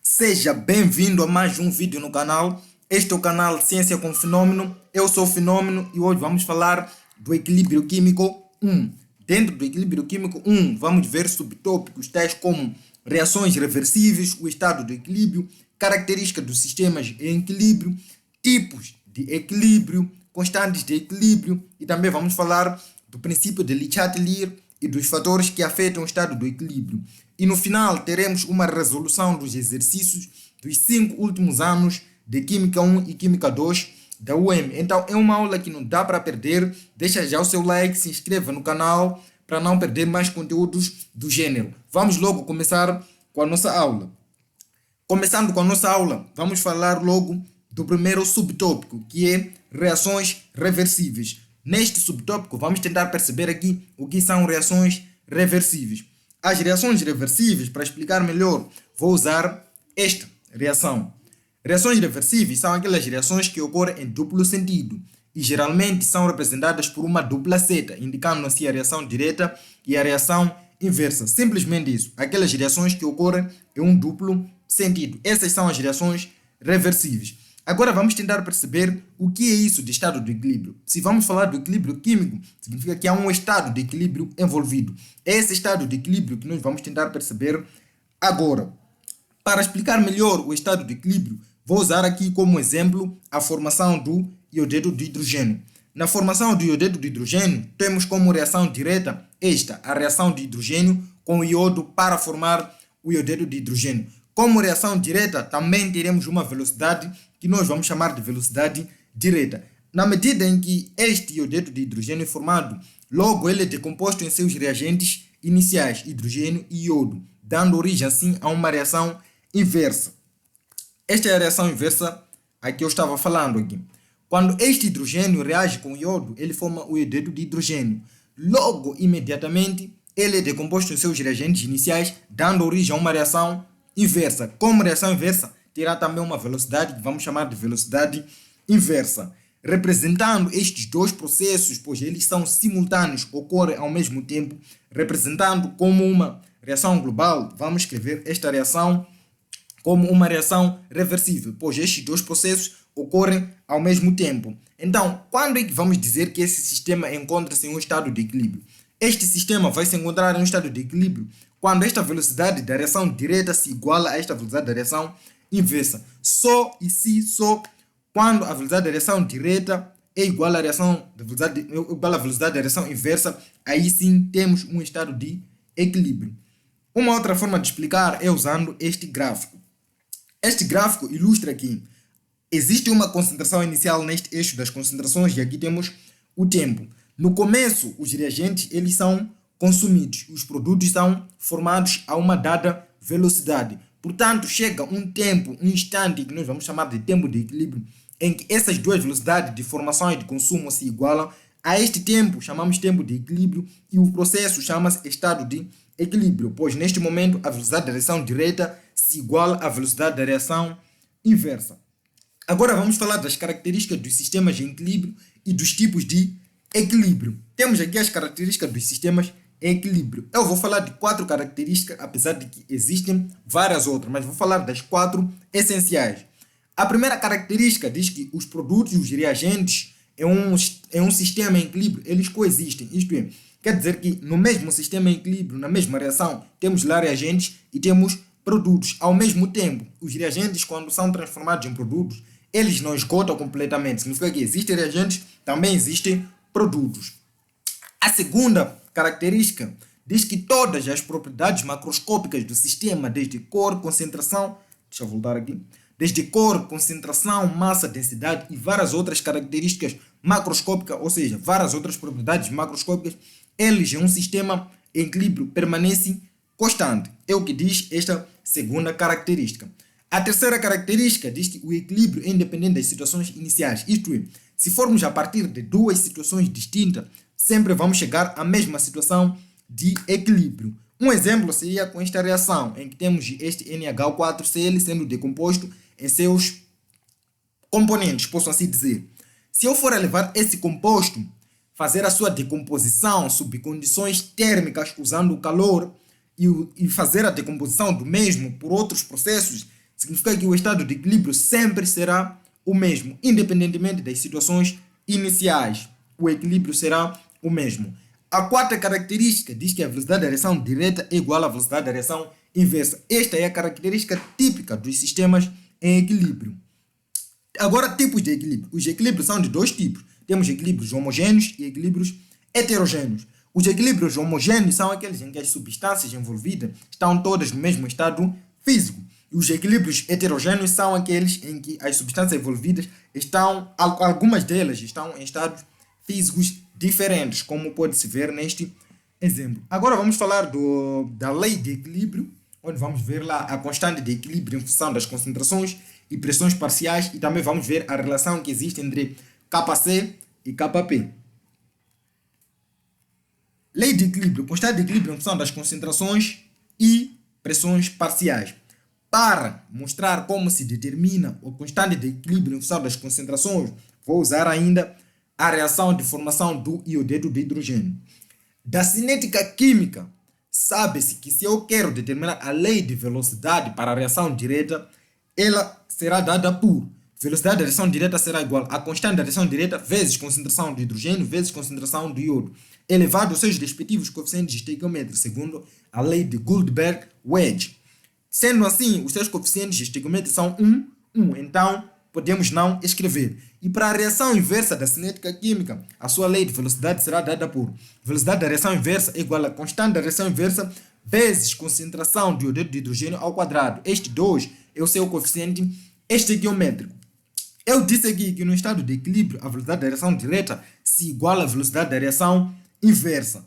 Seja bem-vindo a mais um vídeo no canal. Este é o canal Ciência com Fenômeno. Eu sou o Fenômeno e hoje vamos falar do equilíbrio químico 1. Dentro do equilíbrio químico 1, vamos ver subtópicos tais como reações reversíveis, o estado do equilíbrio, características dos sistemas em equilíbrio, tipos de equilíbrio, constantes de equilíbrio e também vamos falar do princípio de Le Chatelier e dos fatores que afetam o estado do equilíbrio. E no final teremos uma resolução dos exercícios dos 5 últimos anos de Química 1 e Química 2 da UEM. Então é uma aula que não dá para perder. Deixa já o seu like, se inscreva no canal para não perder mais conteúdos do gênero. Vamos logo começar com a nossa aula. Começando com a nossa aula, vamos falar logo do primeiro subtópico, que é reações reversíveis. Neste subtópico, vamos tentar perceber aqui o que são reações reversíveis. As reações reversíveis, para explicar melhor, vou usar esta reação. Reações reversíveis são aquelas reações que ocorrem em duplo sentido e geralmente são representadas por uma dupla seta, indicando assim a reação direta e a reação inversa. Simplesmente isso. Aquelas reações que ocorrem em um duplo sentido. Essas são as reações reversíveis. Agora vamos tentar perceber o que é isso de estado de equilíbrio. Se vamos falar do equilíbrio químico, significa que há um estado de equilíbrio envolvido. É esse estado de equilíbrio que nós vamos tentar perceber agora. Para explicar melhor o estado de equilíbrio, vou usar aqui como exemplo a formação do iodeto de hidrogênio. Na formação do iodeto de hidrogênio, temos como reação direta esta, a reação de hidrogênio com o iodo para formar o iodeto de hidrogênio. Como reação direta, também teremos uma velocidade que nós vamos chamar de velocidade direta. Na medida em que este iodeto de hidrogênio é formado, logo ele é decomposto em seus reagentes iniciais, hidrogênio e iodo, dando origem assim a uma reação inversa. Esta é a reação inversa a que eu estava falando aqui. Quando este hidrogênio reage com o iodo, ele forma o iodeto de hidrogênio. Logo, imediatamente, ele é decomposto em seus reagentes iniciais, dando origem a uma reação inversa. Como reação inversa, terá também uma velocidade que vamos chamar de velocidade inversa. Representando estes dois processos, pois eles são simultâneos, ocorrem ao mesmo tempo, representando como uma reação global, vamos escrever esta reação como uma reação reversível, pois estes dois processos ocorrem ao mesmo tempo. Então, quando é que vamos dizer que esse sistema encontra-se em um estado de equilíbrio? Este sistema vai se encontrar em um estado de equilíbrio quando esta velocidade da reação direta se iguala a esta velocidade da reação inversa. Só quando a velocidade da reação direta é igual à velocidade da reação inversa, aí sim temos um estado de equilíbrio. Uma outra forma de explicar é usando este gráfico. Este gráfico ilustra que existe uma concentração inicial neste eixo das concentrações e aqui temos o tempo. No começo, os reagentes eles são consumidos, os produtos são formados a uma dada velocidade. Portanto, chega um tempo, um instante que nós vamos chamar de tempo de equilíbrio, em que essas duas velocidades de formação e de consumo se igualam. A este tempo chamamos tempo de equilíbrio e o processo chama-se estado de equilíbrio, pois neste momento a velocidade da reação direta se iguala à velocidade da reação inversa. Agora vamos falar das características dos sistemas em equilíbrio e dos tipos de equilíbrio. Temos aqui as características dos sistemas em equilíbrio. Eu vou falar de 4 características, apesar de que existem várias outras, mas vou falar das 4 essenciais. A primeira característica diz que os produtos e os reagentes em um sistema em equilíbrio, eles coexistem. Isto é, quer dizer que no mesmo sistema em equilíbrio, na mesma reação, temos lá reagentes e temos produtos. Ao mesmo tempo, os reagentes, quando são transformados em produtos, eles não esgotam completamente. Significa que existem reagentes, também existem produtos. A segunda característica diz que todas as propriedades macroscópicas do sistema, desde cor, concentração, deixa eu voltar aqui, desde cor, concentração, massa, densidade e várias outras características macroscópicas, ou seja, várias outras propriedades macroscópicas, eles em um sistema em equilíbrio permanecem constante. É o que diz esta segunda característica. A terceira característica diz que o equilíbrio é independente das situações iniciais. Isto é, se formos a partir de duas situações distintas, sempre vamos chegar à mesma situação de equilíbrio. Um exemplo seria com esta reação, em que temos este NH4Cl sendo decomposto em seus componentes, posso assim dizer. Se eu for a levar esse composto, fazer a sua decomposição sob condições térmicas usando o calor e fazer a decomposição do mesmo por outros processos, Significa que o estado de equilíbrio sempre será o mesmo, independentemente das situações iniciais. O equilíbrio será o mesmo. A quarta característica diz que a velocidade da reação direta é igual à velocidade da reação inversa. Esta é a característica típica dos sistemas em equilíbrio. Agora, tipos de equilíbrio. Os equilíbrios são de dois tipos. Temos equilíbrios homogêneos e equilíbrios heterogêneos. Os equilíbrios homogêneos são aqueles em que as substâncias envolvidas estão todas no mesmo estado físico. E os equilíbrios heterogêneos são aqueles em que as substâncias envolvidas algumas delas estão em estados físicos diferentes, como pode-se ver neste exemplo. Agora vamos falar da lei de equilíbrio, onde vamos ver lá a constante de equilíbrio em função das concentrações e pressões parciais, e também vamos ver a relação que existe entre Kc e Kp. Lei de equilíbrio, constante de equilíbrio em função das concentrações e pressões parciais. Para mostrar como se determina a constante de equilíbrio em função das concentrações, vou usar ainda a reação de formação do iodeto de hidrogênio. Da cinética química, sabe-se que se eu quero determinar a lei de velocidade para a reação direta, ela será dada por velocidade da reação direta será igual a constante da reação direta vezes concentração de hidrogênio vezes concentração de iodo, elevado aos seus respectivos coeficientes estequiométricos, segundo a lei de Goldberg-Wedge. Sendo assim, os seus coeficientes estequiométricos são 1, então podemos não escrever. E para a reação inversa da cinética química, a sua lei de velocidade será dada por velocidade da reação inversa igual a constante da reação inversa vezes concentração de iodeto de hidrogênio ao quadrado. Este 2 é o seu coeficiente estequiométrico. Eu disse aqui que no estado de equilíbrio a velocidade da reação direta se iguala à velocidade da reação inversa.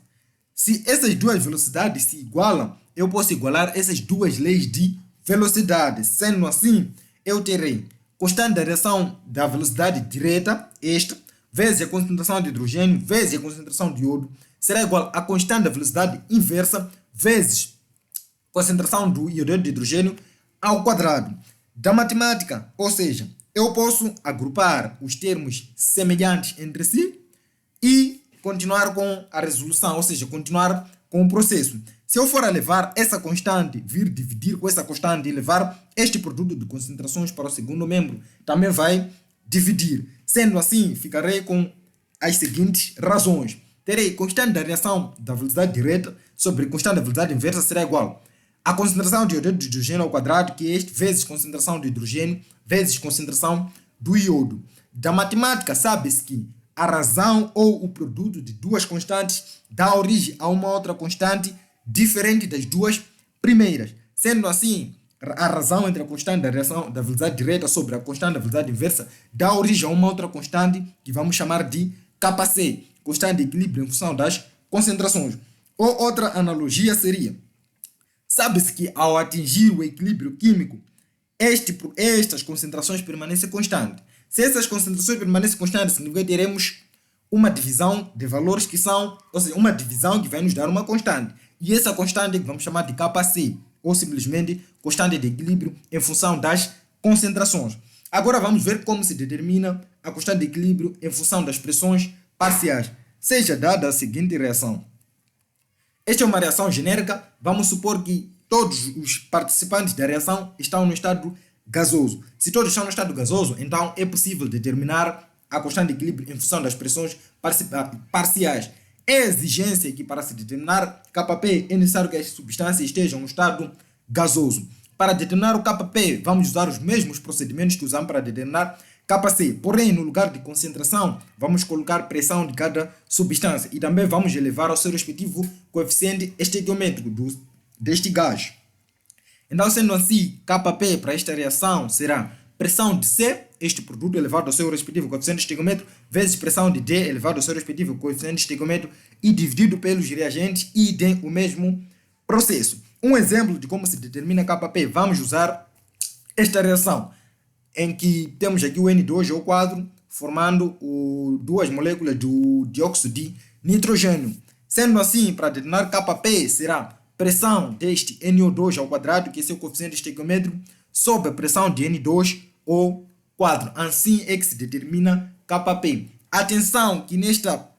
Se essas duas velocidades se igualam, eu posso igualar essas duas leis de velocidade. Sendo assim, eu terei constante da reação da velocidade direta, esta, vezes a concentração de hidrogênio, vezes a concentração de iodo, será igual a constante da velocidade inversa, vezes concentração do iodeto de hidrogênio ao quadrado. Da matemática, ou seja, eu posso agrupar os termos semelhantes entre si e continuar com a resolução, ou seja, continuar com o processo. Se eu for a levar essa constante, vir dividir com essa constante e levar este produto de concentrações para o segundo membro, também vai dividir. Sendo assim, ficarei com as seguintes razões. Terei constante da reação da velocidade direta sobre constante da velocidade inversa será igual a concentração de iodeto de hidrogênio ao quadrado, que é este, vezes concentração de hidrogênio, vezes concentração do iodo. Da matemática, sabe-se que a razão ou o produto de duas constantes dá origem a uma outra constante diferente das duas primeiras. Sendo assim, a razão entre a constante da reação da velocidade direta sobre a constante da velocidade inversa dá origem a uma outra constante que vamos chamar de Kc, constante de equilíbrio em função das concentrações. Ou outra analogia seria, sabe-se que ao atingir o equilíbrio químico, estas concentrações permanecem constantes. Se essas concentrações permanecem constantes, significa que teremos uma divisão de valores que são, ou seja, uma divisão que vai nos dar uma constante. E essa constante que vamos chamar de Kc, ou simplesmente constante de equilíbrio em função das concentrações. Agora vamos ver como se determina a constante de equilíbrio em função das pressões parciais. Seja dada a seguinte reação. Esta é uma reação genérica. Vamos supor que todos os participantes da reação estão no estado gasoso. Se todos estão no estado gasoso, então é possível determinar a constante de equilíbrio em função das pressões parciais. É exigência que para se determinar Kp é necessário que as substâncias estejam no estado gasoso. Para determinar o Kp, vamos usar os mesmos procedimentos que usamos para determinar Kc. Porém, no lugar de concentração, vamos colocar pressão de cada substância e também vamos elevar ao seu respectivo coeficiente estequiométrico deste gás. Então, sendo assim, Kp para esta reação será pressão de C, este produto elevado ao seu respectivo coeficiente estequiométrico, vezes pressão de D elevado ao seu respectivo coeficiente estequiométrico e dividido pelos reagentes e tem o mesmo processo. Um exemplo de como se determina Kp, vamos usar esta reação, em que temos aqui o N2O4 formando duas moléculas do dióxido de nitrogênio. Sendo assim, para determinar Kp será pressão deste NO2 ao quadrado, que é seu coeficiente estequiométrico, sobre a pressão de N2O4. Assim é que se determina Kp. Atenção que nesta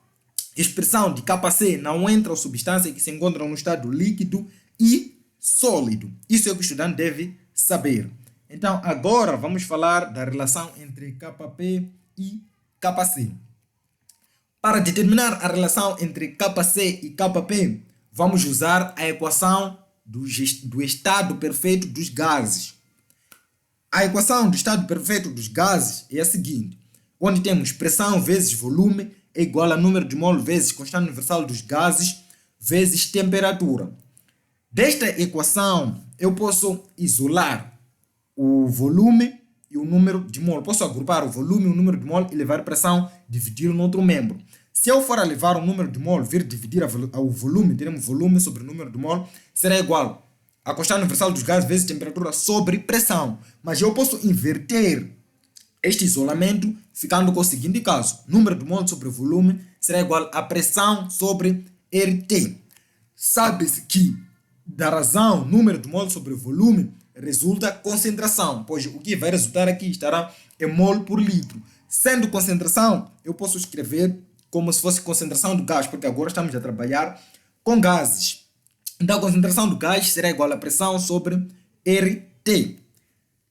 expressão de Kc não entra a substância que se encontra no estado líquido e sólido. Isso é o que o estudante deve saber. Então, agora vamos falar da relação entre KP e KC. Para determinar a relação entre KC e KP, vamos usar a equação do estado perfeito dos gases. A equação do estado perfeito dos gases é a seguinte, onde temos pressão vezes volume é igual a número de mol vezes constante universal dos gases vezes temperatura. Desta equação, eu posso isolar o volume e o número de mol. Posso agrupar o volume e o número de mol e levar a pressão, dividir no outro membro. Se eu for a levar o número de mol, vir dividir o volume, teremos volume sobre o número de mol, será igual a constante universal dos gases vezes temperatura sobre pressão. Mas eu posso inverter este isolamento, ficando com o seguinte caso. Número de mol sobre volume será igual a pressão sobre RT. Sabe-se que, da razão, número de mol sobre volume resulta concentração, pois o que vai resultar aqui estará em mol por litro. Sendo concentração, eu posso escrever como se fosse concentração do gás, porque agora estamos a trabalhar com gases. Então, a concentração do gás será igual a pressão sobre RT.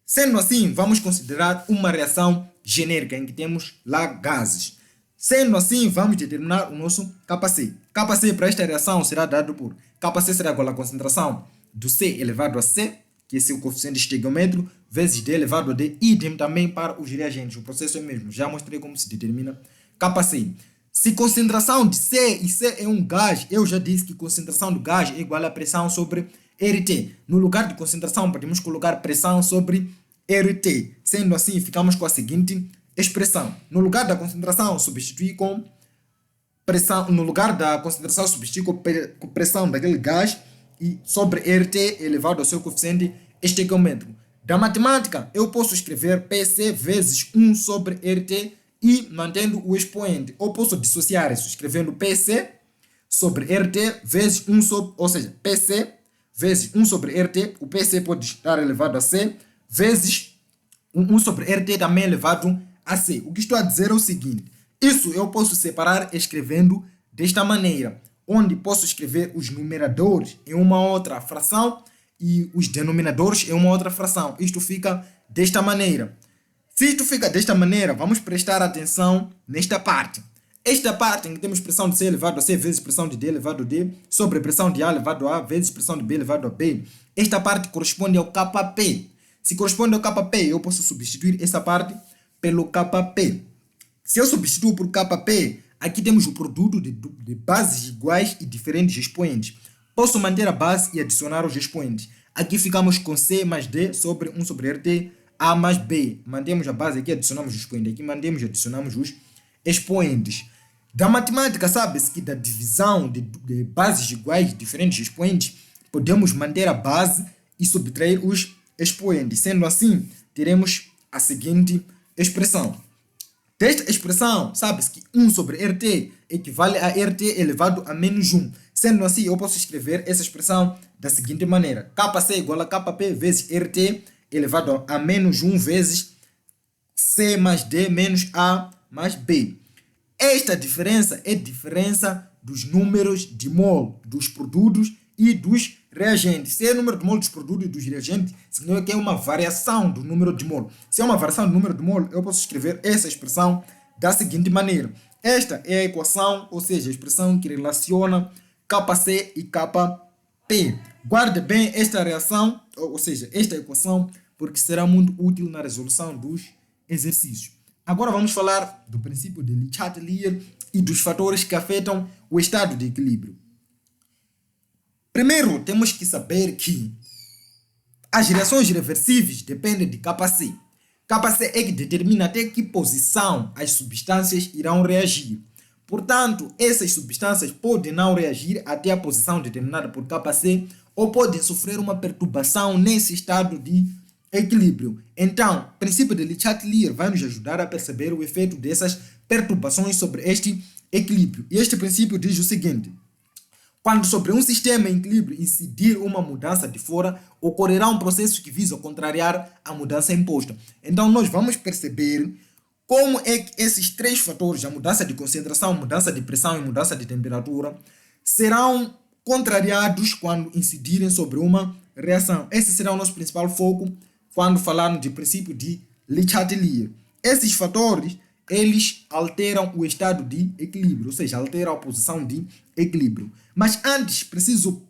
Sendo assim, vamos considerar uma reação genérica em que temos lá gases. Sendo assim, vamos determinar o nosso KC. KC para esta reação será dado por KC será igual à concentração do C elevado a C, que é o coeficiente estequiométrico, vezes D elevado a D, idem também para os reagentes. O processo é o mesmo. Já mostrei como se determina KC. Se concentração de C e C é um gás, eu já disse que concentração do gás é igual a pressão sobre RT. No lugar de concentração, podemos colocar pressão sobre RT. Sendo assim, ficamos com a seguinte expressão. No lugar da concentração, substituir com pressão. No lugar da concentração, substituir com pressão daquele gás e sobre RT elevado ao seu coeficiente estequiométrico. Da matemática, eu posso escrever PC vezes 1 sobre RT e mantendo o expoente. Ou posso dissociar isso, escrevendo PC sobre RT vezes 1 sobre, ou seja, PC vezes 1 sobre RT, o PC pode estar elevado a C, vezes 1 sobre RT também elevado a C. O que estou a dizer é o seguinte, isso eu posso separar escrevendo desta maneira, onde posso escrever os numeradores em uma outra fração e os denominadores em uma outra fração. Isto fica desta maneira. Se isto fica desta maneira, vamos prestar atenção nesta parte. Esta parte em que temos pressão de C elevado a C vezes pressão de D elevado a D sobre pressão de A elevado a A vezes pressão de B elevado a B. Esta parte corresponde ao KP. Se corresponde ao KP, eu posso substituir essa parte pelo KP. Se eu substituo por KP, aqui temos o produto de bases iguais e diferentes expoentes. Posso manter a base e adicionar os expoentes. Aqui ficamos com C mais D sobre 1 sobre RT, A mais B. Mantemos a base aqui, adicionamos os expoentes. Aqui mantemos e adicionamos os expoentes. Da matemática, sabe-se que da divisão de bases iguais e diferentes expoentes, podemos manter a base e subtrair os expoentes. Sendo assim, teremos a seguinte expressão. Desta expressão, sabe-se que 1 sobre RT equivale a RT elevado a menos 1. Sendo assim, eu posso escrever essa expressão da seguinte maneira. KC igual a KP vezes RT elevado a menos 1 vezes C mais D menos A mais B. Esta diferença é a diferença dos números de mol dos produtos e dos reagentes. Se é o número de mol dos produtos e dos reagentes, significa que é uma variação do número de mol. Se é uma variação do número de mol, eu posso escrever essa expressão da seguinte maneira. Esta é a equação, ou seja, a expressão que relaciona KC e KP. Guarde bem esta reação, ou seja, esta equação, porque será muito útil na resolução dos exercícios. Agora vamos falar do princípio de Le Chatelier e dos fatores que afetam o estado de equilíbrio. Primeiro, temos que saber que as reações reversíveis dependem de KC. KC é que determina até que posição as substâncias irão reagir. Portanto, essas substâncias podem não reagir até a posição determinada por KC ou podem sofrer uma perturbação nesse estado de equilíbrio. Então, o princípio de Le Chatelier vai nos ajudar a perceber o efeito dessas perturbações sobre este equilíbrio. E este princípio diz o seguinte: quando sobre um sistema em equilíbrio incidir uma mudança de fora, ocorrerá um processo que visa contrariar a mudança imposta. Então, nós vamos perceber como é que esses três fatores, a mudança de concentração, mudança de pressão e mudança de temperatura, serão contrariados quando incidirem sobre uma reação. Esse será o nosso principal foco quando falarmos de princípio de Le Chatelier. Esses fatores, eles alteram o estado de equilíbrio, ou seja, alteram a posição de equilíbrio. Mas antes, preciso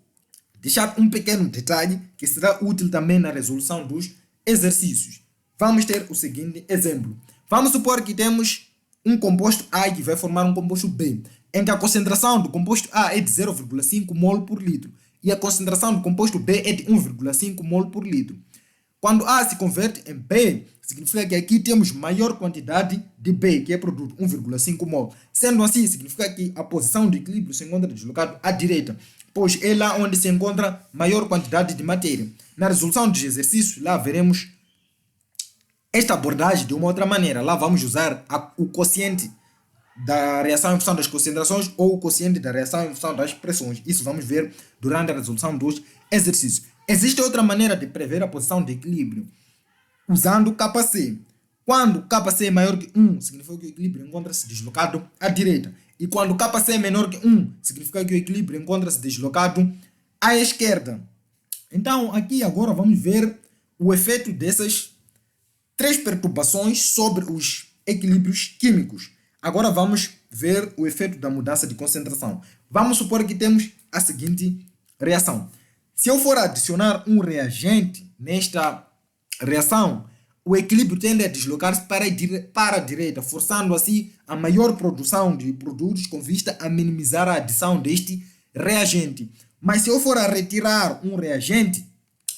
deixar um pequeno detalhe que será útil também na resolução dos exercícios. Vamos ter o seguinte exemplo. Vamos supor que temos um composto A que vai formar um composto B, em que a concentração do composto A é de 0,5 mol por litro e a concentração do composto B é de 1,5 mol por litro. Quando A se converte em B, significa que aqui temos maior quantidade de B, que é produto, 1,5 mol. Sendo assim, significa que a posição de equilíbrio se encontra deslocada à direita, pois é lá onde se encontra maior quantidade de matéria. Na resolução dos exercícios, lá veremos esta abordagem de uma outra maneira. Lá vamos usar o quociente da reação em função das concentrações ou o quociente da reação em função das pressões. Isso vamos ver durante a resolução dos exercícios. Existe outra maneira de prever a posição de equilíbrio, usando kc. Quando kc é maior que 1, significa que o equilíbrio encontra-se deslocado à direita. E quando kc é menor que 1, significa que o equilíbrio encontra-se deslocado à esquerda. Então, aqui agora vamos ver o efeito dessas três perturbações sobre os equilíbrios químicos. Agora vamos ver o efeito da mudança de concentração. Vamos supor que temos a seguinte reação. Se eu for adicionar um reagente nesta reação, o equilíbrio tende a deslocar-se para a direita, forçando assim a maior produção de produtos com vista a minimizar a adição deste reagente. Mas se eu for a retirar um reagente,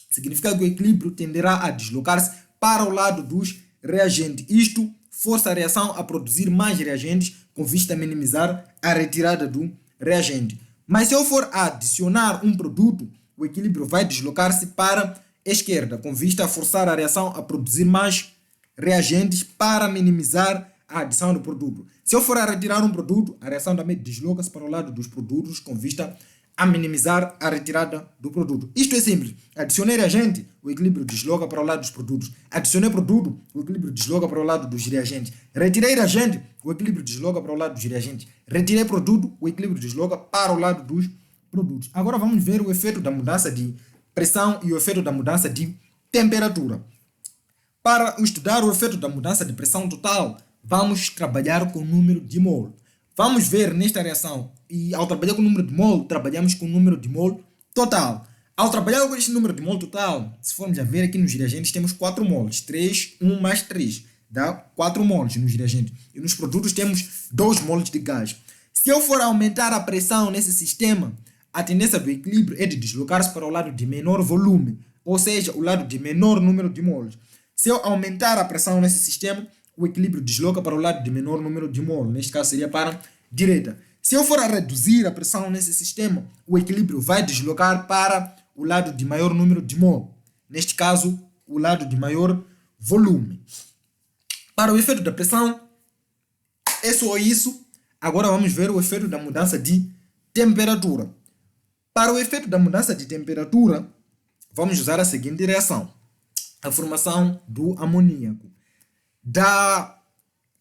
significa que o equilíbrio tenderá a deslocar-se para o lado dos reagentes. Isto força a reação a produzir mais reagentes com vista a minimizar a retirada do reagente. Mas se eu for a adicionar um produto, o equilíbrio vai deslocar-se para a esquerda, com vista a forçar a reação a produzir mais reagentes para minimizar a adição do produto. Se eu for a retirar um produto, a reação também desloca-se para o lado dos produtos, com vista a minimizar a retirada do produto. Isto é simples. Adicionei reagente, o equilíbrio desloca para o lado dos produtos. Adicionei produto, o equilíbrio desloca para o lado dos reagentes. Retirei reagente, o equilíbrio desloca para o lado dos reagentes. Retirei produto, o equilíbrio desloca para o lado dos produtos. Agora vamos ver o efeito da mudança de pressão e o efeito da mudança de temperatura. Para estudar o efeito da mudança de pressão total, vamos trabalhar com o número de mol. Vamos ver nesta reação, e ao trabalhar com o número de mol, trabalhamos com o número de mol total. Ao trabalhar com este número de mol total, se formos a ver aqui nos reagentes, temos 4 mols. 3, 1 mais 3, dá 4 mols nos reagentes. E nos produtos temos 2 mols de gás. Se eu for aumentar a pressão nesse sistema, a tendência do equilíbrio é de deslocar-se para o lado de menor volume, ou seja, o lado de menor número de mols. Se eu aumentar a pressão nesse sistema, o equilíbrio desloca para o lado de menor número de mol, neste caso seria para a direita. Se eu for a reduzir a pressão nesse sistema, o equilíbrio vai deslocar para o lado de maior número de mol, neste caso, o lado de maior volume. Para o efeito da pressão, é só isso. Agora vamos ver o efeito da mudança de temperatura. Para o efeito da mudança de temperatura, vamos usar a seguinte reação: a formação do amoníaco. Da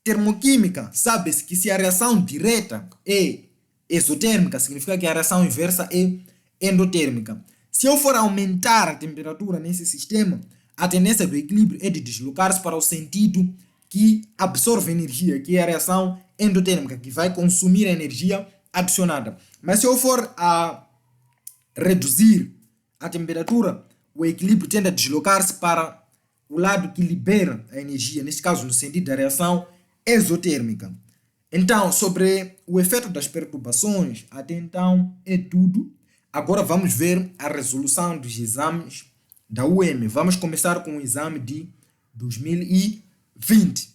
termoquímica, sabe-se que se a reação direta é exotérmica, significa que a reação inversa é endotérmica. Se eu for aumentar a temperatura nesse sistema, a tendência do equilíbrio é de deslocar-se para o sentido que absorve energia, que é a reação endotérmica, que vai consumir a energia adicionada. Mas se eu for a reduzir a temperatura, o equilíbrio tende a deslocar-se para o lado que libera a energia, neste caso no sentido da reação exotérmica. Então, sobre o efeito das perturbações, até então é tudo. Agora vamos ver a resolução dos exames da UEM. Vamos começar com o exame de 2020.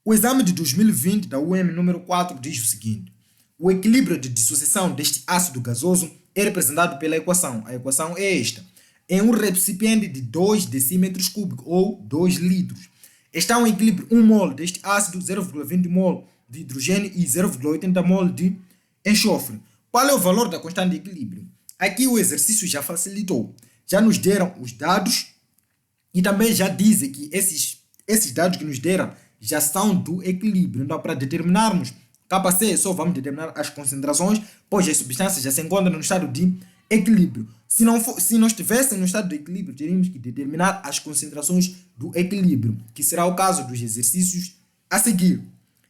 O exame de 2020 da UEM número 4 diz o seguinte: o equilíbrio de dissociação deste ácido gasoso é representado pela equação. A equação é esta: em um recipiente de 2 decímetros cúbicos ou 2 litros, está em equilíbrio 1 mol deste ácido, 0,20 mol de hidrogênio e 0,80 mol de enxofre. Qual é o valor da constante de equilíbrio? Aqui o exercício já facilitou. Já nos deram os dados e também já dizem que esses dados que nos deram já são do equilíbrio. Então, para determinarmos kc, só vamos determinar as concentrações, pois as substâncias já se encontram no estado de equilíbrio. Se não estivéssemos no estado de equilíbrio, teríamos que determinar as concentrações do equilíbrio, que será o caso dos exercícios a seguir.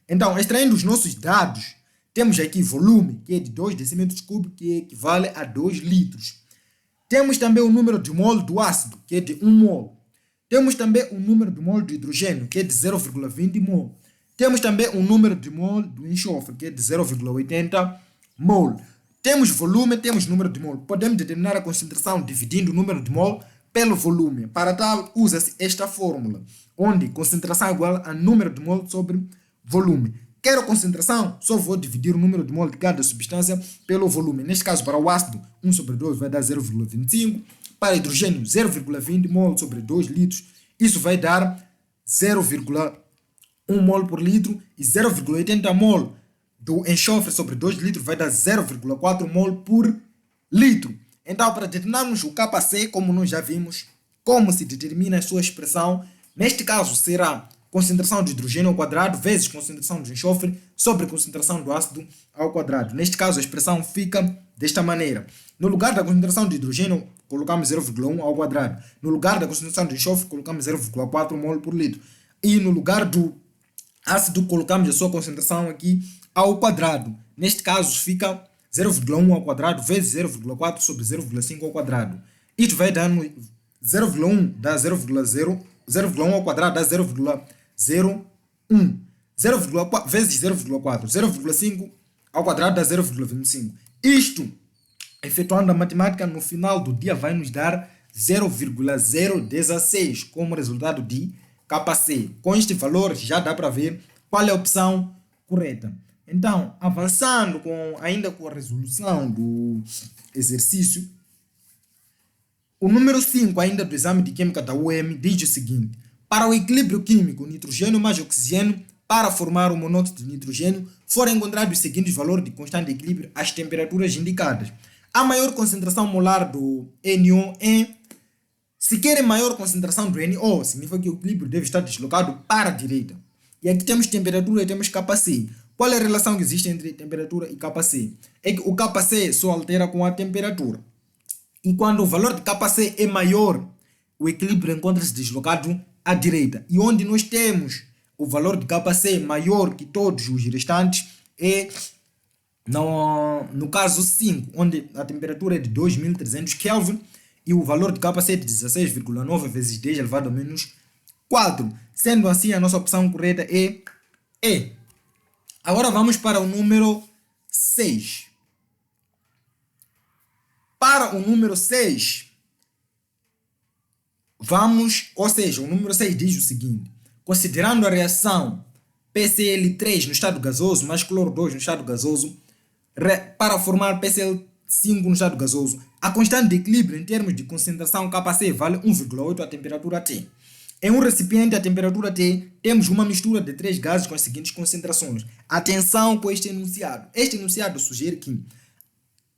Então, extraindo os nossos dados, temos aqui volume, que é de 2 decímetros cúbicos, que equivale a 2 litros. Temos também o número de mol do ácido, que é de 1 mol. Temos também o número de mol do hidrogênio, que é de 0,20 mol. Temos também o número de mol do enxofre, que é de 0,80 mol. Temos volume, temos número de mol. Podemos determinar a concentração dividindo o número de mol pelo volume. Para tal, usa-se esta fórmula, onde concentração é igual a número de mol sobre volume. Quero a concentração, só vou dividir o número de mol de cada substância pelo volume. Neste caso, para o ácido, 1 sobre 2 vai dar 0,25. Para hidrogênio, 0,20 mol sobre 2 litros. Isso vai dar 0,1 mol por litro. E 0,80 mol do enxofre sobre 2 litros vai dar 0,4 mol por litro. Então, para determinarmos o Kc, como nós já vimos, como se determina a sua expressão, neste caso será concentração de hidrogênio ao quadrado vezes concentração de enxofre sobre concentração do ácido ao quadrado. Neste caso, a expressão fica desta maneira. No lugar da concentração de hidrogênio, colocamos 0,1 ao quadrado. No lugar da concentração de enxofre, colocamos 0,4 mol por litro. E no lugar do ácido, colocamos a sua concentração aqui ao quadrado. Neste caso, fica 0,1 ao quadrado vezes 0,4 sobre 0,5 ao quadrado. Isto vai dar 0,1 dá 0,1 ao quadrado dá 0,01. 0,4 vezes 0,4. 0,5 ao quadrado dá 0,25. Isto, efetuando a matemática, no final do dia vai nos dar 0,016 como resultado de Kc. Com este valor já dá para ver qual é a opção correta. Então, avançando ainda com a resolução do exercício, o número 5 ainda do exame de química da UEM diz o seguinte: para o equilíbrio químico nitrogênio mais oxigênio, para formar o monóxido de nitrogênio, foram encontrados os seguintes valores de constante de equilíbrio às temperaturas indicadas. A maior concentração molar do NO é... Se querem maior concentração do NO, significa que o equilíbrio deve estar deslocado para a direita. E aqui temos temperatura e temos Kc. Qual é a relação que existe entre temperatura e Kc? É que o Kc só altera com a temperatura. E quando o valor de Kc é maior, o equilíbrio encontra-se deslocado à direita. E onde nós temos o valor de Kc maior que todos os restantes é no caso 5, onde a temperatura é de 2300 Kelvin e o valor de Kc é de 16,9 vezes 10 elevado a menos 4. Sendo assim, a nossa opção correta é E. Agora vamos para o número 6. Para o número 6, o número 6 diz o seguinte: considerando a reação PCl3 no estado gasoso mais cloro 2 no estado gasoso, para formar PCl5 no estado gasoso, a constante de equilíbrio em termos de concentração Kc vale 1,8 a temperatura T. Em um recipiente a temperatura T, temos uma mistura de 3 gases com as seguintes concentrações. Atenção com este enunciado. Este enunciado sugere que,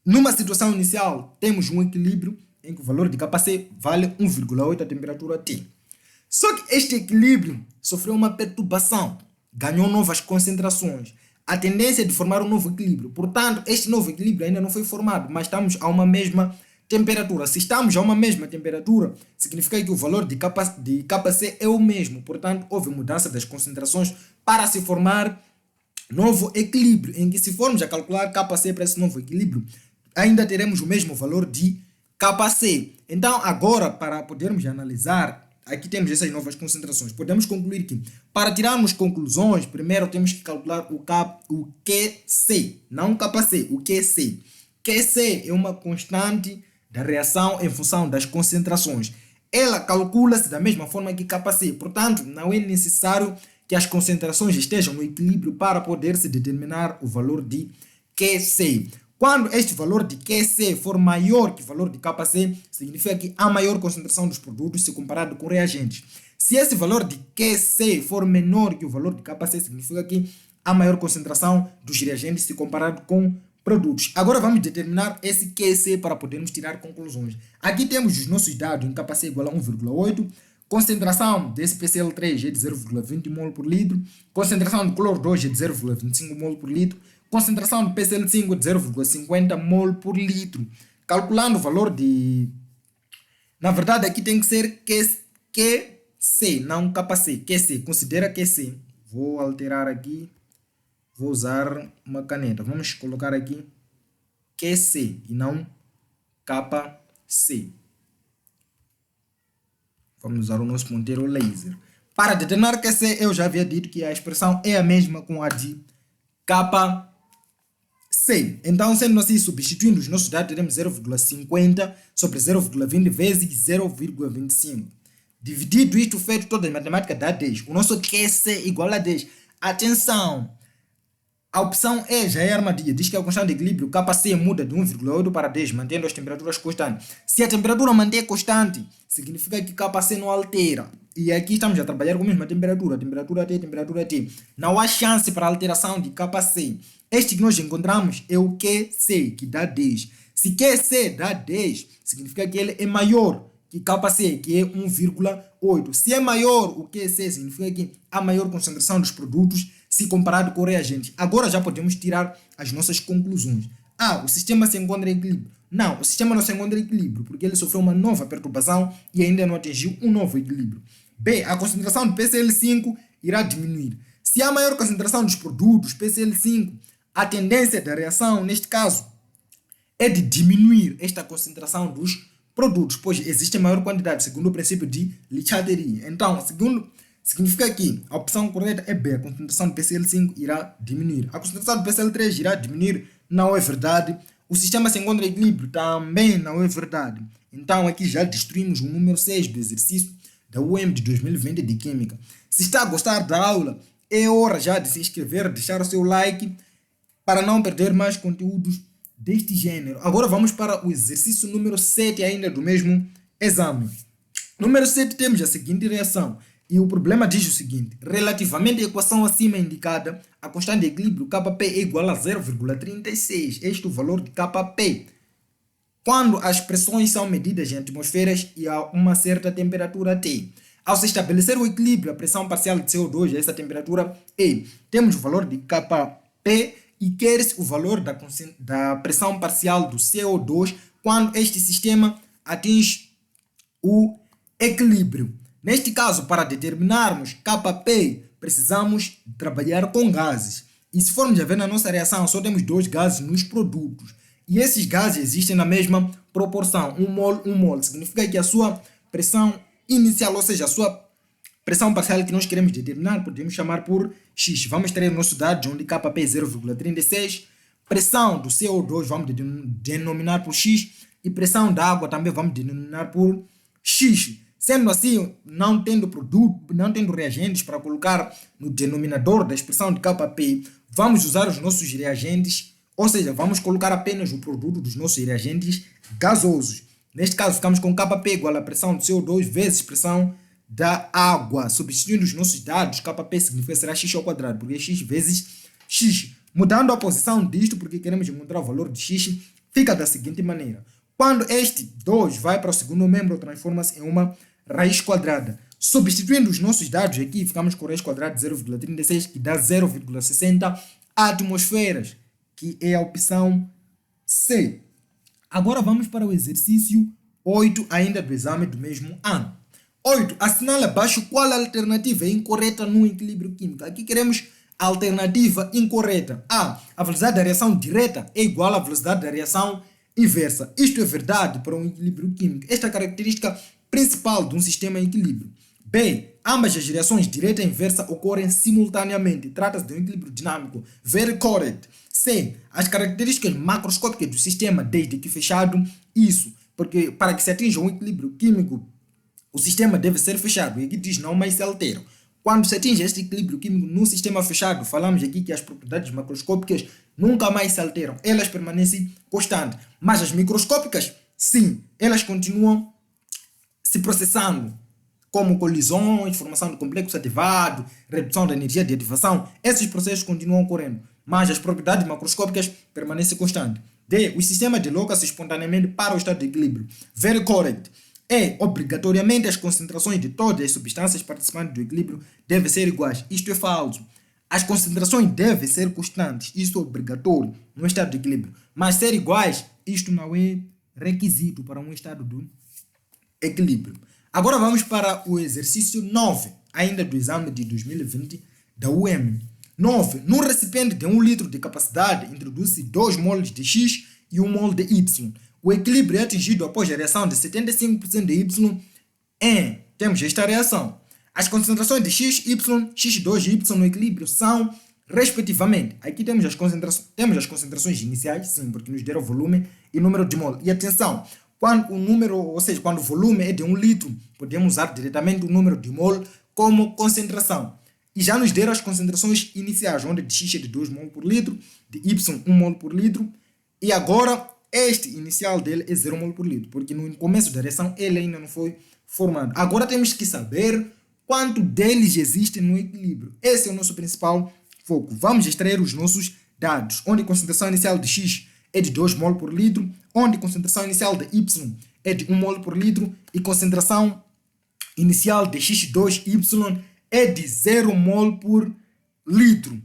numa situação inicial, temos um equilíbrio em que o valor de Kc vale 1,8 a temperatura T. Só que este equilíbrio sofreu uma perturbação, ganhou novas concentrações. A tendência é de formar um novo equilíbrio. Portanto, este novo equilíbrio ainda não foi formado, mas estamos a uma mesma temperatura. Se estamos a uma mesma temperatura, significa que o valor de Kc é o mesmo. Portanto, houve mudança das concentrações para se formar novo equilíbrio, em que se formos a calcular Kc para esse novo equilíbrio, ainda teremos o mesmo valor de Kc. Então, agora, para podermos analisar, aqui temos essas novas concentrações. Podemos concluir que, para tirarmos conclusões, primeiro temos que calcular o Qc, não o Kc, o Qc. Qc é uma constante da reação em função das concentrações. Ela calcula-se da mesma forma que Kc, portanto, não é necessário que as concentrações estejam no equilíbrio para poder-se determinar o valor de Qc. Quando este valor de Qc for maior que o valor de Kc, significa que há maior concentração dos produtos se comparado com reagentes. Se esse valor de Qc for menor que o valor de Kc, significa que há maior concentração dos reagentes se comparado com produtos. Agora vamos determinar esse Qc para podermos tirar conclusões. Aqui temos os nossos dados em Kc igual a 1,8. Concentração desse PCl3 é de 0,20 mol por litro. Concentração de cloro 2 é de 0,25 mol por litro. Concentração de PCl5 é de 0,50 mol por litro. calculando o valor de... Na verdade, aqui tem que ser QC, não KC. QC, considera QC. Vou alterar aqui. Vou usar uma caneta. Vamos colocar aqui QC e não KC. Vamos usar o nosso ponteiro laser. Para determinar QC, eu já havia dito que a expressão é a mesma com a de KC. Então, sendo assim, substituindo os nossos dados, teremos 0,50 sobre 0,20 vezes 0,25. Dividido isto, feito toda a matemática dá 10. O nosso QC é igual a 10. Atenção! A opção E já é armadilha. Diz que a constante de equilíbrio KC muda de 1,8 para 10, mantendo as temperaturas constantes. Se a temperatura manter constante, significa que KC não altera. E aqui estamos a trabalhar com a mesma temperatura. Temperatura T, temperatura T. Não há chance para alteração de KC. Este que nós encontramos é o QC, que dá 10. Se QC dá 10, significa que ele é maior que KC, que é 1,8. Se é maior o QC, significa que há maior concentração dos produtos se comparado com o reagente. Agora já podemos tirar as nossas conclusões. A. O sistema se encontra em equilíbrio. Não, o sistema não se encontra em equilíbrio, porque ele sofreu uma nova perturbação e ainda não atingiu um novo equilíbrio. B. A concentração do PCl5 irá diminuir. Se há maior concentração dos produtos PCl5, a tendência da reação, neste caso, é de diminuir esta concentração dos produtos, pois existe maior quantidade, segundo o princípio de Lechatellier. Então, significa que a opção correta é B. A concentração do PCl5 irá diminuir. A concentração do PCl3 irá diminuir. Não é verdade. O sistema se encontra em equilíbrio. Também não é verdade. Então aqui já destruímos o número 6 do exercício da UEM de 2020 de Química. Se está a gostar da aula, é hora já de se inscrever, deixar o seu like para não perder mais conteúdos deste gênero. Agora vamos para o exercício número 7 ainda do mesmo exame. Número 7 temos a seguinte reação. E o problema diz o seguinte: relativamente à equação acima indicada, a constante de equilíbrio Kp é igual a 0,36. Este é o valor de Kp. Quando as pressões são medidas em atmosferas e a uma certa temperatura T. Ao se estabelecer o equilíbrio, a pressão parcial de CO2 a essa temperatura E, temos o valor de Kp e quer-se o valor da pressão parcial do CO2 quando este sistema atinge o equilíbrio. Neste caso, para determinarmos Kp, precisamos trabalhar com gases. E se formos a ver na nossa reação, só temos 2 gases nos produtos. E esses gases existem na mesma proporção, 1 mol, 1 mol. Significa que a sua pressão inicial, ou seja, a sua pressão parcial que nós queremos determinar, podemos chamar por X. Vamos ter o nosso dado onde Kp é 0,36. Pressão do CO2 vamos denominar por X. E pressão da água também vamos denominar por X. Sendo assim, não tendo reagentes para colocar no denominador da expressão de Kp, vamos usar os nossos reagentes, ou seja, vamos colocar apenas o produto dos nossos reagentes gasosos. Neste caso, ficamos com Kp igual à pressão do CO2 vezes pressão da água. Substituindo os nossos dados, Kp significa será x ao quadrado, porque é x vezes x. Mudando a posição disto, porque queremos encontrar o valor de x, fica da seguinte maneira. Quando este 2 vai para o segundo membro, transforma-se em uma raiz quadrada. Substituindo os nossos dados aqui, ficamos com raiz quadrada de 0,36, que dá 0,60 atmosferas, que é a opção C. Agora vamos para o exercício 8, ainda do exame do mesmo ano. 8. Assinale abaixo qual alternativa é incorreta no equilíbrio químico. Aqui queremos a alternativa incorreta. A. A velocidade da reação direta é igual à velocidade da reação inversa. Isto é verdade para um equilíbrio químico. Esta é a característica principal de um sistema em equilíbrio. B. Ambas as reações direta e inversa ocorrem simultaneamente. Trata-se de um equilíbrio dinâmico. Very correct. C. As características macroscópicas do sistema, desde que fechado, isso, porque para que se atinja um equilíbrio químico, o sistema deve ser fechado. E aqui diz não mais se alteram. Quando se atinge este equilíbrio químico no sistema fechado, falamos aqui que as propriedades macroscópicas nunca mais se alteram. Elas permanecem constantes. Mas as microscópicas, sim, elas continuam se processando, como colisões, formação de complexo ativado, redução da energia de ativação. Esses processos continuam ocorrendo, mas as propriedades macroscópicas permanecem constantes. D. O sistema desloca-se espontaneamente para o estado de equilíbrio. Very correct. E. Obrigatoriamente as concentrações de todas as substâncias participantes do equilíbrio devem ser iguais. Isto é falso. As concentrações devem ser constantes. Isso é obrigatório no estado de equilíbrio. Mas ser iguais, isto não é requisito para um estado de equilíbrio. Agora vamos para o exercício 9, ainda do exame de 2020 da UEM. 9. Num recipiente de 1 litro de capacidade, introduz-se 2 moles de X e 1 mol de Y. O equilíbrio é atingido após a reação de 75% de Y em... Temos esta reação. As concentrações de X, Y, X2 e Y no equilíbrio são, respectivamente, aqui temos as concentrações iniciais, sim, porque nos deram volume e número de mol. E atenção, quando o número, ou seja, quando o volume é de 1 litro, podemos usar diretamente o número de mol como concentração. E já nos deram as concentrações iniciais, onde de X é de 2 mol por litro, de Y 1 mol por litro, e agora este inicial dele é 0 mol por litro, porque no começo da reação ele ainda não foi formado. Agora temos que saber quanto deles existe no equilíbrio. Esse é o nosso principal foco. Vamos extrair os nossos dados, onde a concentração inicial de X é de 2 mol por litro, onde a concentração inicial de Y é de 1 mol por litro e concentração inicial de X2Y é de 0 mol por litro.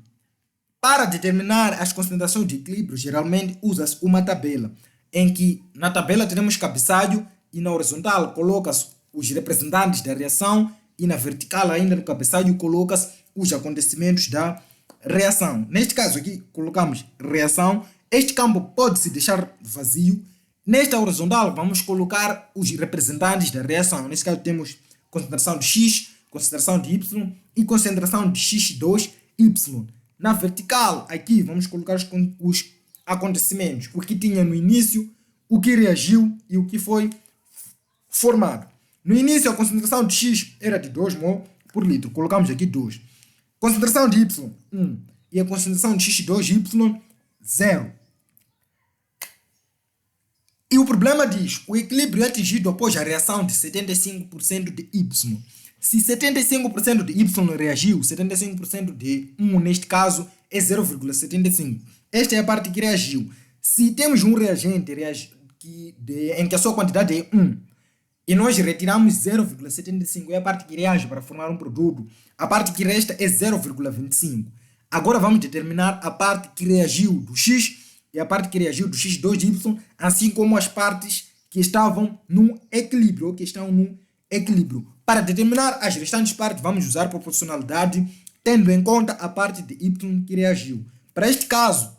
Para determinar as concentrações de equilíbrio, geralmente usa-se uma tabela, em que na tabela teremos cabeçalho e na horizontal coloca-se os representantes da reação e na vertical ainda no cabeçalho coloca-se os acontecimentos da reação. Neste caso aqui colocamos reação, este campo pode-se deixar vazio. Nesta horizontal vamos colocar os representantes da reação, neste caso temos concentração de X, concentração de Y e concentração de X2Y. Na vertical, aqui vamos colocar os acontecimentos, o que tinha no início, o que reagiu e o que foi formado. No início, a concentração de X era de 2 mol por litro, colocamos aqui 2. Concentração de Y, 1. E a concentração de X2Y, 0. E o problema diz, o equilíbrio é atingido após a reação de 75% de Y. Se 75% de Y reagiu, 75% de 1 neste caso é 0,75. Esta é a parte que reagiu. Se temos um reagente em que a sua quantidade é 1 e nós retiramos 0,75, é a parte que reage para formar um produto, a parte que resta é 0,25. Agora vamos determinar a parte que reagiu do X e a parte que reagiu do X2Y, assim como as partes que estavam no equilíbrio, ou que estão no equilíbrio. Para determinar as restantes partes, vamos usar proporcionalidade, tendo em conta a parte de Y que reagiu. Para este caso,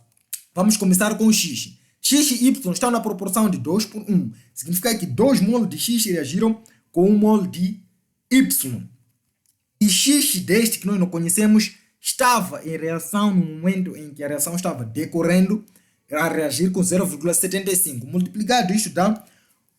vamos começar com o X. X e Y estão na proporção de 2 por 1. Significa que 2 mols de X reagiram com 1 mol de Y. E X deste que nós não conhecemos estava em reação no momento em que a reação estava decorrendo, a reagir com 0,75. Multiplicado isto dá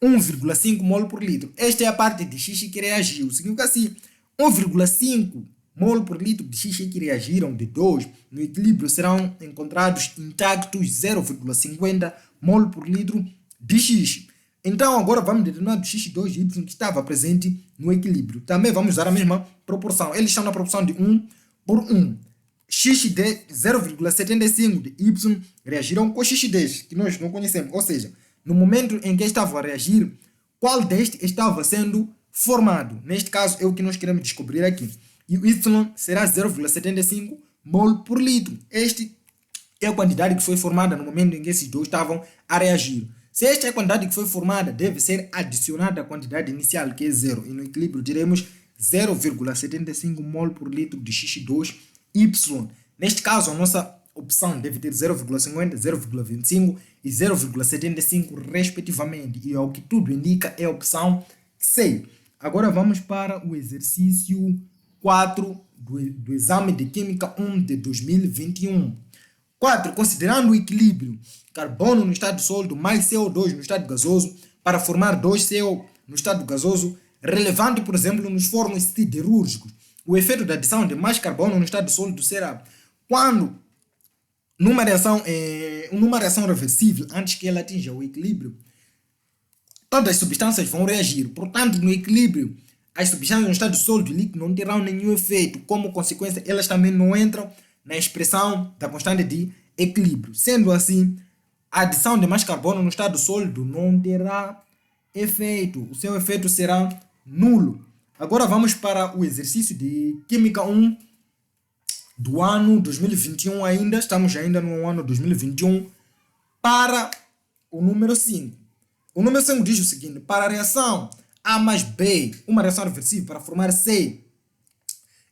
1,5 mol por litro. Esta é a parte de X que reagiu. Significa assim, 1,5 mol por litro de X que reagiram de 2 no equilíbrio serão encontrados intactos 0,50 mol por litro de X. Então agora vamos determinar do X2Y que estava presente no equilíbrio. Também vamos usar a mesma proporção. Eles estão na proporção de 1 por 1. X de 0,75 de Y reagiram com X10, que nós não conhecemos. Ou seja, no momento em que estavam a reagir, qual deste estava sendo formado? Neste caso é o que nós queremos descobrir aqui. E o Y será 0,75 mol por litro. Este é a quantidade que foi formada no momento em que esses dois estavam a reagir. Se esta é a quantidade que foi formada, deve ser adicionada à quantidade inicial, que é 0. E no equilíbrio diremos 0,75 mol por litro de X2Y. Neste caso, a nossa opção deve ter 0,50, 0,25 e 0,75 respectivamente. E ao que tudo indica é a opção C. Agora vamos para o exercício 4 do exame de Química 1 de 2021. 4. Considerando o equilíbrio carbono no estado sólido mais CO2 no estado gasoso para formar 2CO no estado gasoso, relevante, por exemplo, nos fornos siderúrgicos, o efeito da adição de mais carbono no estado sólido será quando, numa reação reversível, antes que ela atinja o equilíbrio, todas as substâncias vão reagir. Portanto, no equilíbrio, as substâncias no estado sólido e líquido não terão nenhum efeito. Como consequência, elas também não entram na expressão da constante de equilíbrio. Sendo assim, a adição de mais carbono no estado sólido não terá efeito. O seu efeito será nulo. Agora vamos para o exercício de Química 1 do ano 2021 estamos ainda no ano 2021, para o número 5. O número 5 diz o seguinte: para a reação A mais B, uma reação reversível para formar C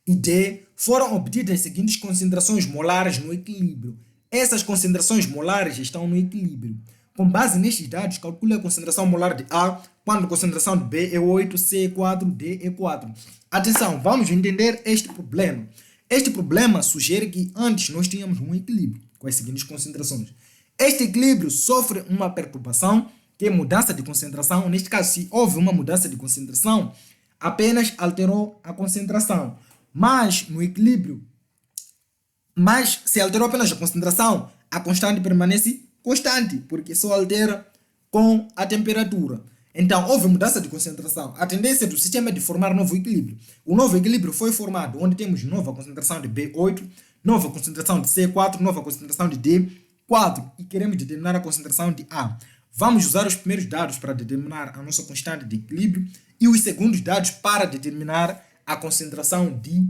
e D, foram obtidas as seguintes concentrações molares no equilíbrio. Essas concentrações molares estão no equilíbrio. Com base nestes dados, calcule a concentração molar de A, quando a concentração de B é 8, C é 4, D é 4. Atenção, vamos entender este problema. Este problema sugere que antes nós tínhamos um equilíbrio com as seguintes concentrações. Este equilíbrio sofre uma perturbação, que é mudança de concentração. Neste caso, se houve uma mudança de concentração, apenas alterou a concentração. Mas no equilíbrio, se alterou apenas a concentração, a constante permanece constante, porque só altera com a temperatura. Então, houve mudança de concentração. A tendência do sistema é de formar novo equilíbrio. O novo equilíbrio foi formado onde temos nova concentração de B8, nova concentração de C4, nova concentração de D4 e queremos determinar a concentração de A. Vamos usar os primeiros dados para determinar a nossa constante de equilíbrio e os segundos dados para determinar a concentração de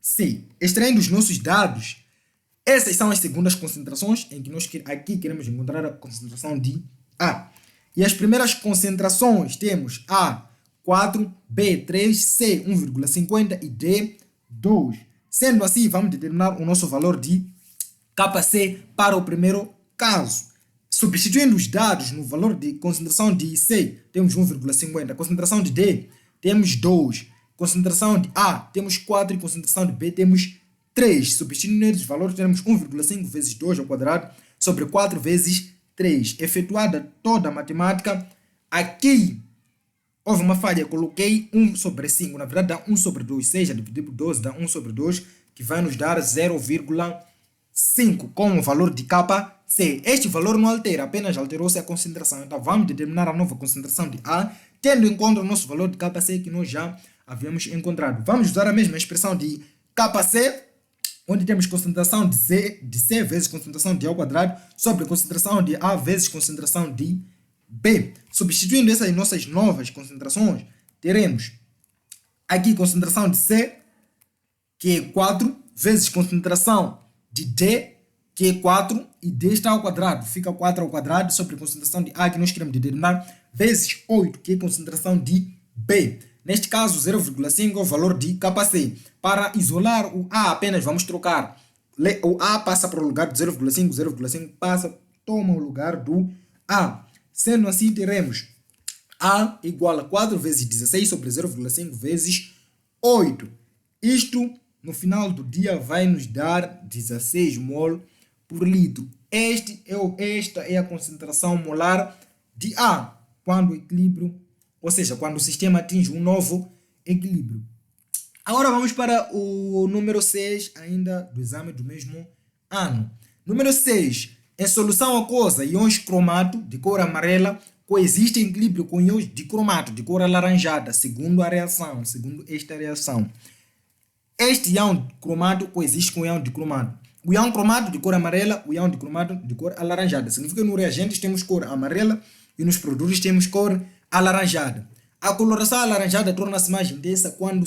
C. Extraindo os nossos dados, essas são as segundas concentrações em que nós aqui queremos encontrar a concentração de A. E as primeiras concentrações temos A, 4, B, 3, C, 1,50 e D, 2. Sendo assim, vamos determinar o nosso valor de Kc para o primeiro caso. Substituindo os dados no valor de concentração de C, temos 1,50. Concentração de D, temos 2. Concentração de A, temos 4. E concentração de B, temos 3. Substituindo os valores, temos 1,5 vezes 2 ao quadrado sobre 4 vezes 3. Efetuada toda a matemática, aqui houve uma falha. Eu coloquei 1 sobre 5. Na verdade, dá 1 sobre 2. Seja dividir por 12, dá 1 sobre 2, que vai nos dar 0,5 como valor de Kc. Este valor não altera, apenas alterou-se a concentração. Então, vamos determinar a nova concentração de A, tendo em conta o nosso valor de Kc que nós já havíamos encontrado. Vamos usar a mesma expressão de Kc, onde temos concentração de C vezes concentração de A ao quadrado sobre concentração de A vezes concentração de B. Substituindo essas nossas novas concentrações, teremos aqui concentração de C, que é 4, vezes concentração de D, que é 4, e D está ao quadrado. Fica 4 ao quadrado sobre concentração de A, que nós queremos determinar, vezes 8, que é concentração de B. Neste caso, 0,5 é o valor de Kc. Para isolar o A, apenas vamos trocar. O A passa para o lugar do 0,5, 0,5 toma o lugar do A. Sendo assim, teremos A igual a 4 vezes 16 sobre 0,5 vezes 8. Isto, no final do dia, vai nos dar 16 mol por litro. Esta é a concentração molar de A, quando o equilíbrio, ou seja, quando o sistema atinge um novo equilíbrio. Agora vamos para o número 6, ainda do exame do mesmo ano. Número 6. Em solução aquosa, íons cromato de cor amarela coexistem em equilíbrio com íons de cromato de cor alaranjada, segundo esta reação. Este íon cromato coexiste com o íon de cromato. O íon cromato de cor amarela, o íon de cromato de cor alaranjada. Significa que nos reagentes temos cor amarela e nos produtos temos cor alaranjada. A coloração alaranjada torna-se mais intensa quando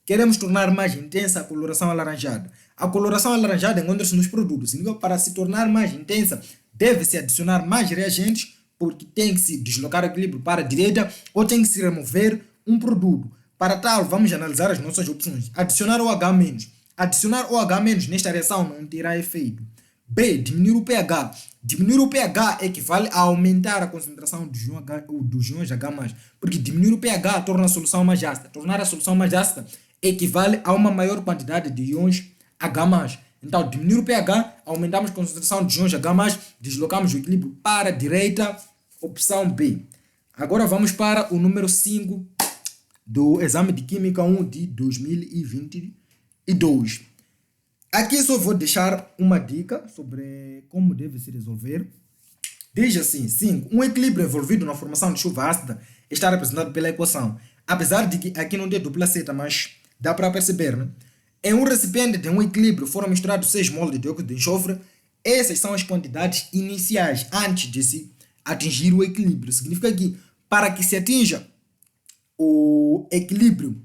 queremos tornar mais intensa a coloração alaranjada. A coloração alaranjada encontra-se nos produtos. Significa que para se tornar mais intensa, deve-se adicionar mais reagentes, porque tem que se deslocar o equilíbrio para a direita ou tem que se remover um produto. Para tal, vamos analisar as nossas opções. Adicionar OH-. Adicionar OH- nesta reação não terá efeito. B. Diminuir o pH. Diminuir o pH equivale a aumentar a concentração dos íons H+, porque diminuir o pH torna a solução mais ácida. Tornar a solução mais ácida equivale a uma maior quantidade de íons H+. Então, diminuir o pH, aumentamos a concentração de íons H+, deslocamos o equilíbrio para a direita, opção B. Agora vamos para o número 5 do exame de Química 1 de 2022. Aqui só vou deixar uma dica sobre como deve se resolver. Diz assim: 5. Um equilíbrio envolvido na formação de chuva ácida está representado pela equação. Apesar de que aqui não tem dupla seta, mas dá para perceber, né? Em um recipiente de um equilíbrio foram misturados 6 mol de dióxido de enxofre. Essas são as quantidades iniciais antes de se atingir o equilíbrio. Significa que para que se atinja o equilíbrio,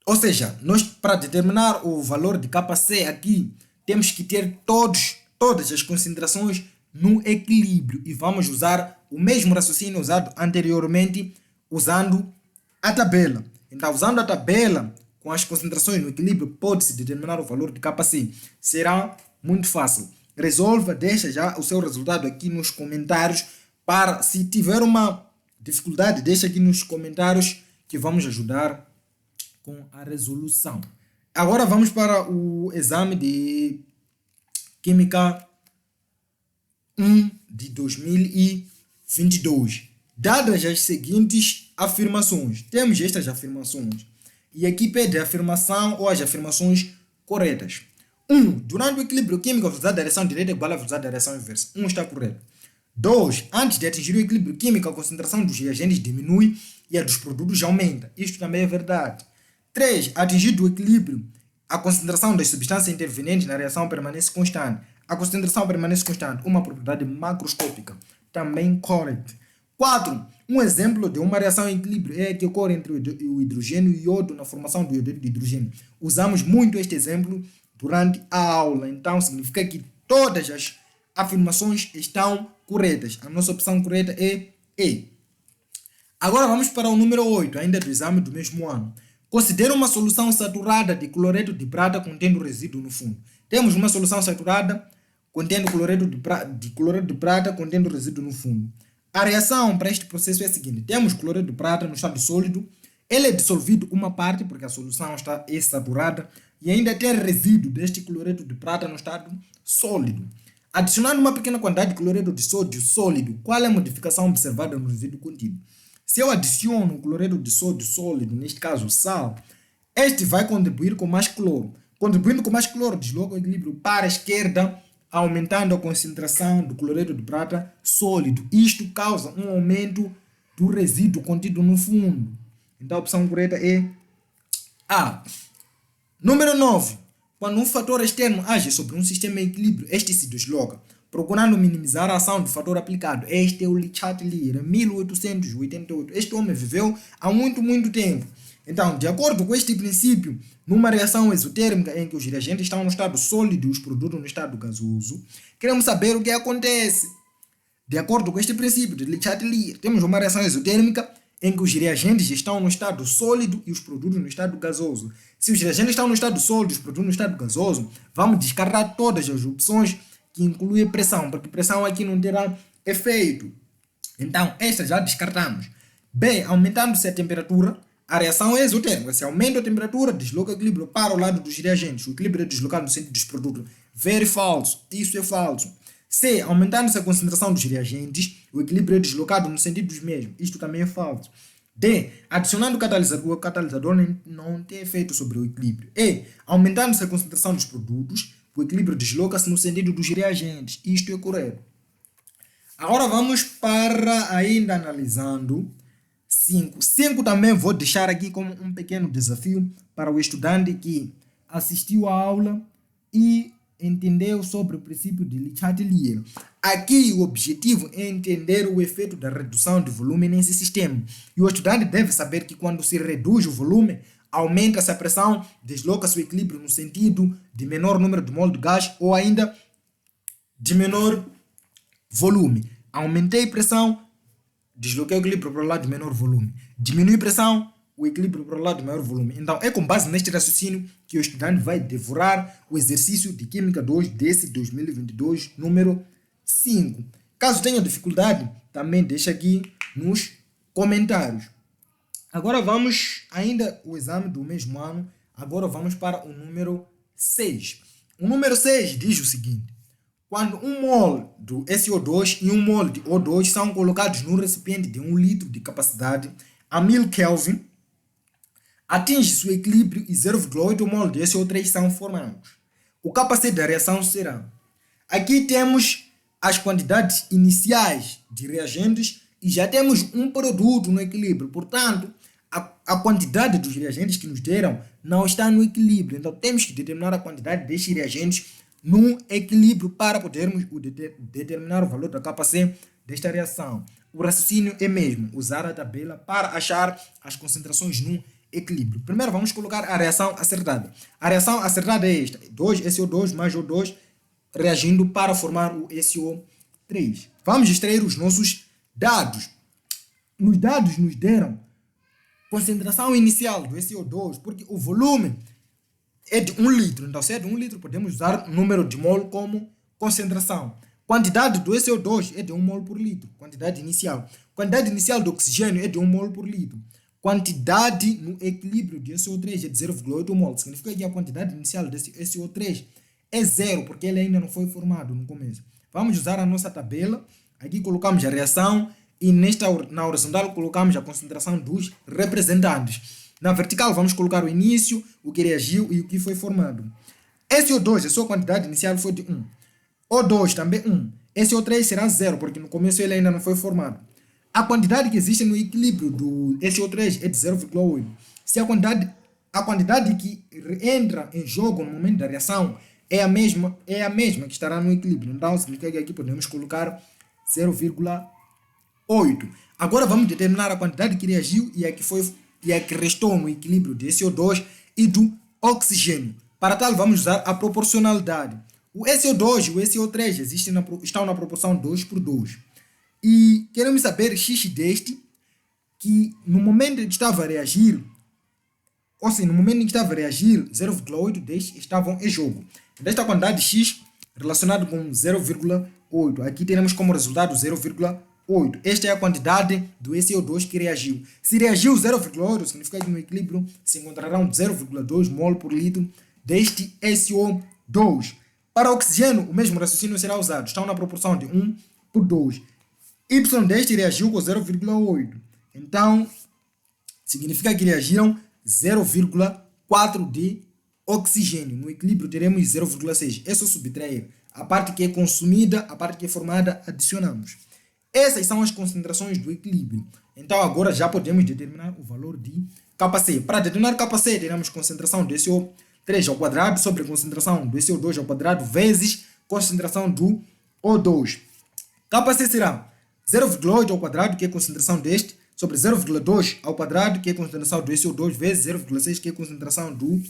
ou seja, nós para determinar o valor de Kc aqui, temos que ter todas as concentrações no equilíbrio e vamos usar o mesmo raciocínio usado anteriormente, usando a tabela. Então, usando a tabela, com as concentrações no equilíbrio, pode-se determinar o valor de kc. Será muito fácil. Resolva, deixa já o seu resultado aqui nos comentários. Se tiver uma dificuldade, deixa aqui nos comentários que vamos ajudar com a resolução. Agora vamos para o exame de Química 1 de 2022. Dadas as seguintes afirmações, temos estas afirmações e aqui pede a afirmação ou as afirmações corretas. 1. Durante o equilíbrio químico, a velocidade da reação direta é igual à velocidade da reação inversa. 1 está correto. 2. Antes de atingir o equilíbrio químico, a concentração dos reagentes diminui e a dos produtos aumenta. Isto também é verdade. 3. Atingido o equilíbrio, a concentração das substâncias intervenientes na reação permanece constante. A concentração permanece constante, uma propriedade macroscópica. Também correto. 4. Um exemplo de uma reação em equilíbrio é a que ocorre entre o hidrogênio e o iodo na formação do iodeto de hidrogênio. Usamos muito este exemplo durante a aula, então significa que todas as afirmações estão corretas. A nossa opção correta é E. Agora vamos para o número 8, ainda do exame do mesmo ano. Considera uma solução saturada de cloreto de prata contendo resíduo no fundo. Temos uma solução saturada contendo cloreto de prata contendo resíduo no fundo. A reação para este processo é a seguinte: temos cloreto de prata no estado sólido, ele é dissolvido uma parte porque a solução é saturada e ainda tem resíduo deste cloreto de prata no estado sólido. Adicionando uma pequena quantidade de cloreto de sódio sólido, qual é a modificação observada no resíduo contido? Se eu adiciono o cloreto de sódio sólido, neste caso sal, este vai contribuir com mais cloro. Contribuindo com mais cloro, desloca o equilíbrio para a esquerda, aumentando a concentração do cloreto de prata sólido. Isto causa um aumento do resíduo contido no fundo. Então a opção correta é A. Número 9. Quando um fator externo age sobre um sistema em equilíbrio, este se desloca, procurando minimizar a ação do fator aplicado. Este é o Lee Chatelier, em 1888. Este homem viveu há muito tempo. Então, de acordo com este princípio, numa reação exotérmica em que os reagentes estão no estado sólido e os produtos no estado gasoso, queremos saber o que acontece. De acordo com este princípio de Le Chatelier, temos uma reação exotérmica em que os reagentes estão no estado sólido e os produtos no estado gasoso. Se os reagentes estão no estado sólido e os produtos no estado gasoso, vamos descartar todas as opções que incluem pressão, porque pressão aqui não terá efeito. Então, esta já descartamos. B. Aumentando-se a temperatura, a reação é exotérmica. Se aumenta a temperatura, desloca o equilíbrio para o lado dos reagentes. O equilíbrio é deslocado no sentido dos produtos. Very falso. Isso é falso. C. Aumentando-se a concentração dos reagentes, o equilíbrio é deslocado no sentido dos mesmos. Isto também é falso. D. Adicionando o catalisador não tem efeito sobre o equilíbrio. E. Aumentando-se a concentração dos produtos, o equilíbrio desloca-se no sentido dos reagentes. Isto é correto. Agora vamos para ainda analisando 5. 5 também vou deixar aqui como um pequeno desafio para o estudante que assistiu à aula e entendeu sobre o princípio de Le Chatelier. Aqui o objetivo é entender o efeito da redução de volume nesse sistema. E o estudante deve saber que quando se reduz o volume, aumenta-se a pressão, desloca-se o equilíbrio no sentido de menor número de mol de gás ou ainda de menor volume. Aumentei pressão, desloquei o equilíbrio para o lado de menor volume. Diminui pressão, o equilíbrio para o lado de maior volume. Então é com base neste raciocínio que o estudante vai devorar o exercício de Química 2 desse 2022, número 5. Caso tenha dificuldade, também deixa aqui nos comentários. Agora vamos, ainda o exame do mesmo ano, agora vamos para o número 6. O número 6 diz o seguinte: quando um mol do SO2 e um mol de O2 são colocados num recipiente de 1 litro de capacidade a 1000 Kelvin, atinge-se o equilíbrio e 0,8 mol de SO3 são formados. O capacete da reação será. Aqui temos as quantidades iniciais de reagentes e já temos um produto no equilíbrio. Portanto, a quantidade dos reagentes que nos deram não está no equilíbrio. Então, temos que determinar a quantidade destes reagentes no equilíbrio para podermos determinar o valor da kc desta reação. O raciocínio é mesmo usar a tabela para achar as concentrações no equilíbrio. Primeiro vamos colocar a reação acertada. A reação acertada é esta: 2SO2 mais O2 reagindo para formar o SO3. Vamos extrair os nossos Nos dados nos deram concentração inicial do SO2, porque o volume é de 1 litro. Então, se é de 1 litro, podemos usar o número de mol como concentração. Quantidade do SO2 é de 1 mol por litro, quantidade inicial. Quantidade inicial do oxigênio é de 1 mol por litro. Quantidade no equilíbrio de SO3 é de 0,8 mol. Significa que a quantidade inicial desse SO3 é zero, porque ele ainda não foi formado no começo. Vamos usar a nossa tabela. Aqui colocamos a reação e na horizontal colocamos a concentração dos representantes. Na vertical vamos colocar o início, o que reagiu e o que foi formado. SO2, a sua quantidade inicial foi de 1. O2 também 1. SO3 será 0, porque no começo ele ainda não foi formado. A quantidade que existe no equilíbrio do SO3 é de 0,8. Se a quantidade que entra em jogo no momento da reação é a mesma que estará no equilíbrio. Então, significa que aqui podemos colocar 0,8. Agora vamos determinar a quantidade que reagiu e a que restou no equilíbrio de SO2 e do oxigênio. Para tal, vamos usar a proporcionalidade. O SO2 e o SO3 estão na proporção 2 por 2. E queremos saber x deste, que no momento em que estava a reagir, ou seja, no momento em que estava a reagir, 0,8 destes estavam em jogo. Desta quantidade x relacionado com 0,8. Aqui teremos como resultado 0,8. Esta é a quantidade do SO2 que reagiu. Se reagiu 0,8, significa que no equilíbrio se encontrarão 0,2 mol por litro deste SO2. Para o oxigênio, o mesmo raciocínio será usado. Estão na proporção de 1 por 2. Y deste reagiu com 0,8. Então, significa que reagiram 0,4 de oxigênio. No equilíbrio teremos 0,6. É só subtrair. A parte que é consumida, a parte que é formada, adicionamos. Essas são as concentrações do equilíbrio. Então agora já podemos determinar o valor de kC. Para determinar kC, teremos concentração do SO3 ao quadrado sobre concentração do SO2 ao quadrado vezes concentração do O2. kC será 0,8 ao quadrado, que é a concentração deste, sobre 0,2 ao quadrado, que é a concentração do SO2, vezes 0,6, que é a concentração do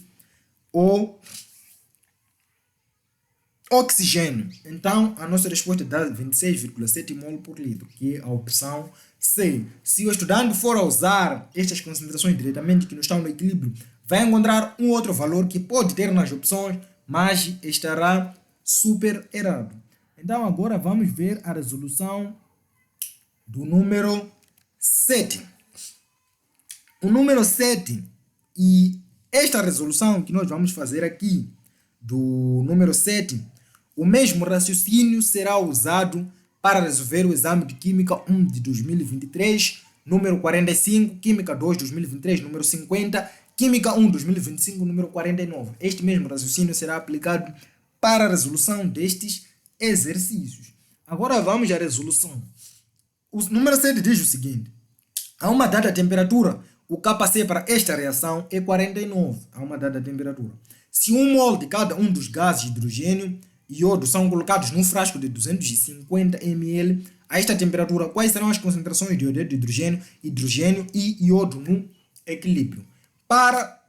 oxigênio. Então, a nossa resposta dá 26,7 mol por litro, que é a opção C. Se o estudante for a usar estas concentrações diretamente que não estão no equilíbrio, vai encontrar um outro valor que pode ter nas opções, mas estará super errado. Então, agora vamos ver a resolução do número 7. O número 7 e esta resolução que nós vamos fazer aqui do número 7, o mesmo raciocínio será usado para resolver o exame de Química 1 de 2023, número 45, Química 2 de 2023, número 50, Química 1 de 2025, número 49. Este mesmo raciocínio será aplicado para a resolução destes exercícios. Agora vamos à resolução. O número 7 diz o seguinte: a uma dada temperatura, o kC para esta reação é 49, a uma dada temperatura. Se 1 mol de cada um dos gases hidrogênio e iodo são colocados num frasco de 250 ml, a esta temperatura, quais serão as concentrações de iodeto de hidrogênio e iodo no equilíbrio? Para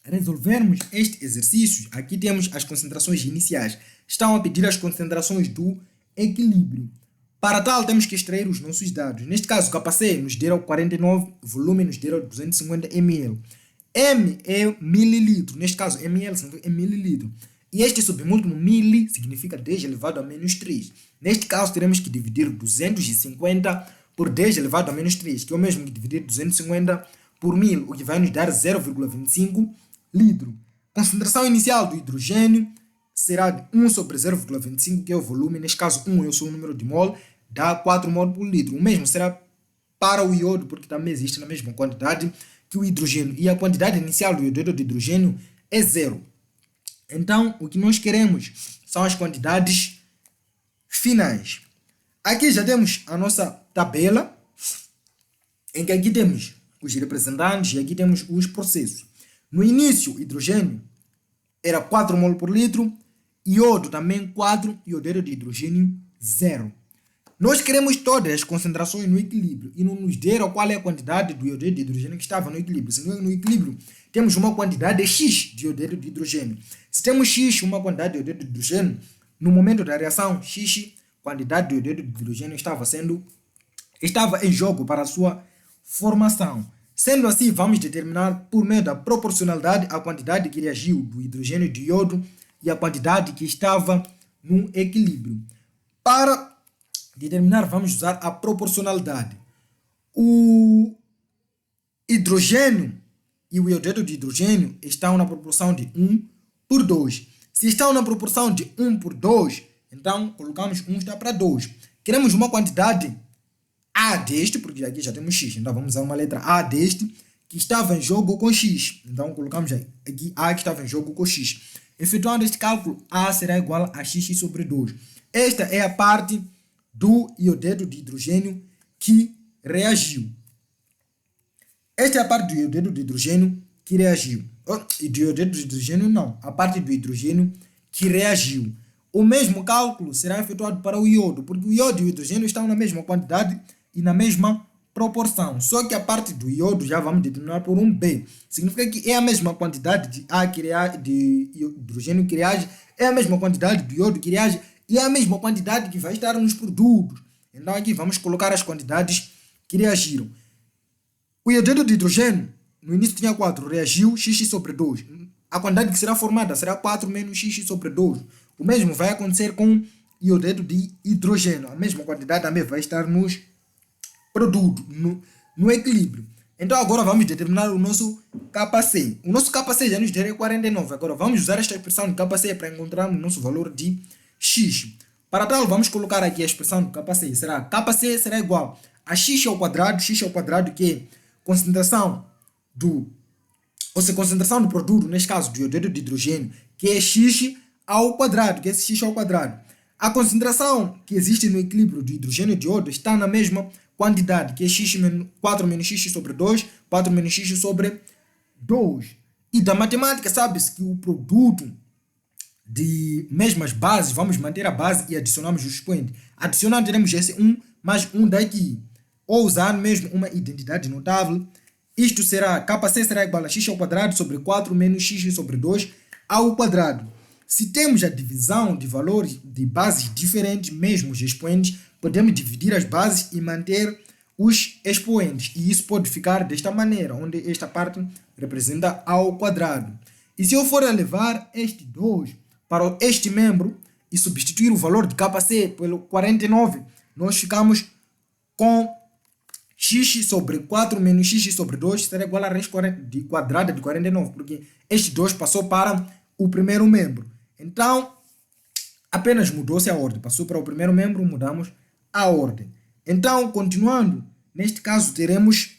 resolvermos este exercício, aqui temos as concentrações iniciais. Estão a pedir as concentrações do equilíbrio. Para tal, temos que extrair os nossos dados. Neste caso, kC nos deu 49, volume nos deu 250 ml. M é mililitro. Neste caso, ml significa mililitro. E este submúltiplo mili significa 10 elevado a menos 3. Neste caso, teremos que dividir 250 por 10 elevado a menos 3, que é o mesmo que dividir 250 por 1000, o que vai nos dar 0,25 litro. Concentração inicial do hidrogênio será de 1 sobre 0,25, que é o volume. Neste caso, 1 é o seu número de mol, dá 4 mol por litro. O mesmo será para o iodo, porque também existe na mesma quantidade que o hidrogênio. E a quantidade inicial do iodeto de hidrogênio é 0. Então, o que nós queremos são as quantidades finais. Aqui já temos a nossa tabela, em que aqui temos os representantes e aqui temos os processos. No início, hidrogênio era 4 mol por litro, iodo também 4, iodeto de hidrogênio 0. Nós queremos todas as concentrações no equilíbrio e não nos deram qual é a quantidade do iodeto de hidrogênio que estava no equilíbrio. Se no equilíbrio temos uma quantidade X de iodeto de hidrogênio. Se temos X, uma quantidade de iodeto de hidrogênio, no momento da reação, X, quantidade de iodeto de hidrogênio estava sendo estava em jogo para a sua formação. Sendo assim, vamos determinar por meio da proporcionalidade a quantidade que reagiu do hidrogênio e do iodo e a quantidade que estava no equilíbrio. Para determinar, vamos usar a proporcionalidade. O hidrogênio e o iodeto de hidrogênio estão na proporção de 1 por 2. Se estão na proporção de 1 por 2, então colocamos 1 está para 2. Queremos uma quantidade A deste, porque aqui já temos X, então vamos usar uma letra A deste, que estava em jogo com X. Então colocamos aqui A que estava em jogo com X. Efetuando este cálculo, A será igual a X sobre 2. Esta é a parte do iodeto de hidrogênio que reagiu. Esta é a parte do iodeto de hidrogênio que reagiu. E do iodeto de hidrogênio não, a parte do hidrogênio que reagiu. O mesmo cálculo será efetuado para o iodo, porque o iodo e o hidrogênio estão na mesma quantidade e na mesma proporção. Só que a parte do iodo já vamos determinar por um B. Significa que é a mesma quantidade de A que reage, de hidrogênio que reage, é a mesma quantidade do iodo que reage e é a mesma quantidade que vai estar nos produtos. Então aqui vamos colocar as quantidades que reagiram. O iodeto de hidrogênio, no início tinha 4, reagiu X sobre 2. A quantidade que será formada será 4 menos X sobre 2. O mesmo vai acontecer com o iodeto de hidrogênio. A mesma quantidade também vai estar nos produtos, no equilíbrio. Então agora vamos determinar o nosso Kc. O nosso Kc já nos deu 49. Agora vamos usar esta expressão de Kc para encontrar o nosso valor de X. Para tal, vamos colocar aqui a expressão do Kc. Kc será igual a X ao quadrado que é concentração do produto, neste caso do iodeto de hidrogênio, que é X ao quadrado, que é X ao quadrado. A concentração que existe no equilíbrio do hidrogênio e de iodo está na mesma quantidade, que é 4 menos X sobre 2, 4 menos X sobre 2. E da matemática sabe-se que o produto de mesmas bases, vamos manter a base e adicionamos o expoente. Adicionando, teremos esse 1 mais 1 daqui. Ou usar mesmo uma identidade notável, isto será, Kc será igual a X ao quadrado sobre 4 menos X sobre 2 ao quadrado. Se temos a divisão de valores de bases diferentes, mesmo os expoentes, podemos dividir as bases e manter os expoentes. E isso pode ficar desta maneira, onde esta parte representa ao quadrado. E se eu for levar este 2 para este membro e substituir o valor de Kc pelo 49, nós ficamos com X sobre 4 menos X sobre 2 será igual a raiz quadrada de 49, porque este 2 passou para o primeiro membro. Então, apenas mudou-se a ordem. Passou para o primeiro membro, mudamos a ordem. Então, continuando, neste caso teremos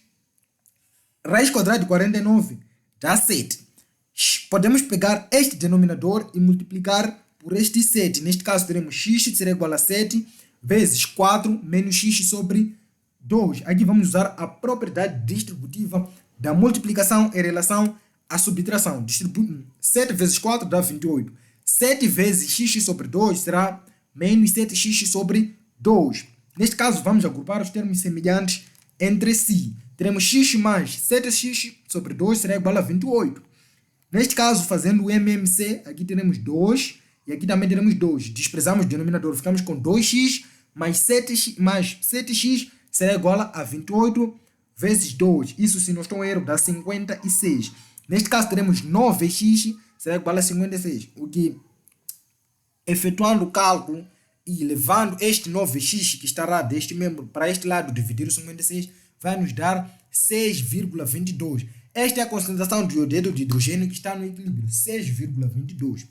raiz quadrada de 49 dá 7. Podemos pegar este denominador e multiplicar por este 7. Neste caso teremos x será igual a 7 vezes 4 menos x sobre 2. Aqui vamos usar a propriedade distributiva da multiplicação em relação à subtração. 7 vezes 4 dá 28. 7 vezes x sobre 2 será menos 7x sobre 2. Neste caso, vamos agrupar os termos semelhantes entre si. Teremos x mais 7x sobre 2 será igual a 28. Neste caso, fazendo o MMC, aqui teremos 2 e aqui também teremos 2. Desprezamos o denominador, ficamos com 2x mais 7x será igual a 28 vezes 2. Isso, se não estou em erro, dá 56. Neste caso, teremos 9x será igual a 56. O que, efetuando o cálculo e levando este 9x que estará deste membro para este lado, dividir o 56, vai nos dar 6,22. Esta é a concentração do iodeto de hidrogênio que está no equilíbrio, 6,22.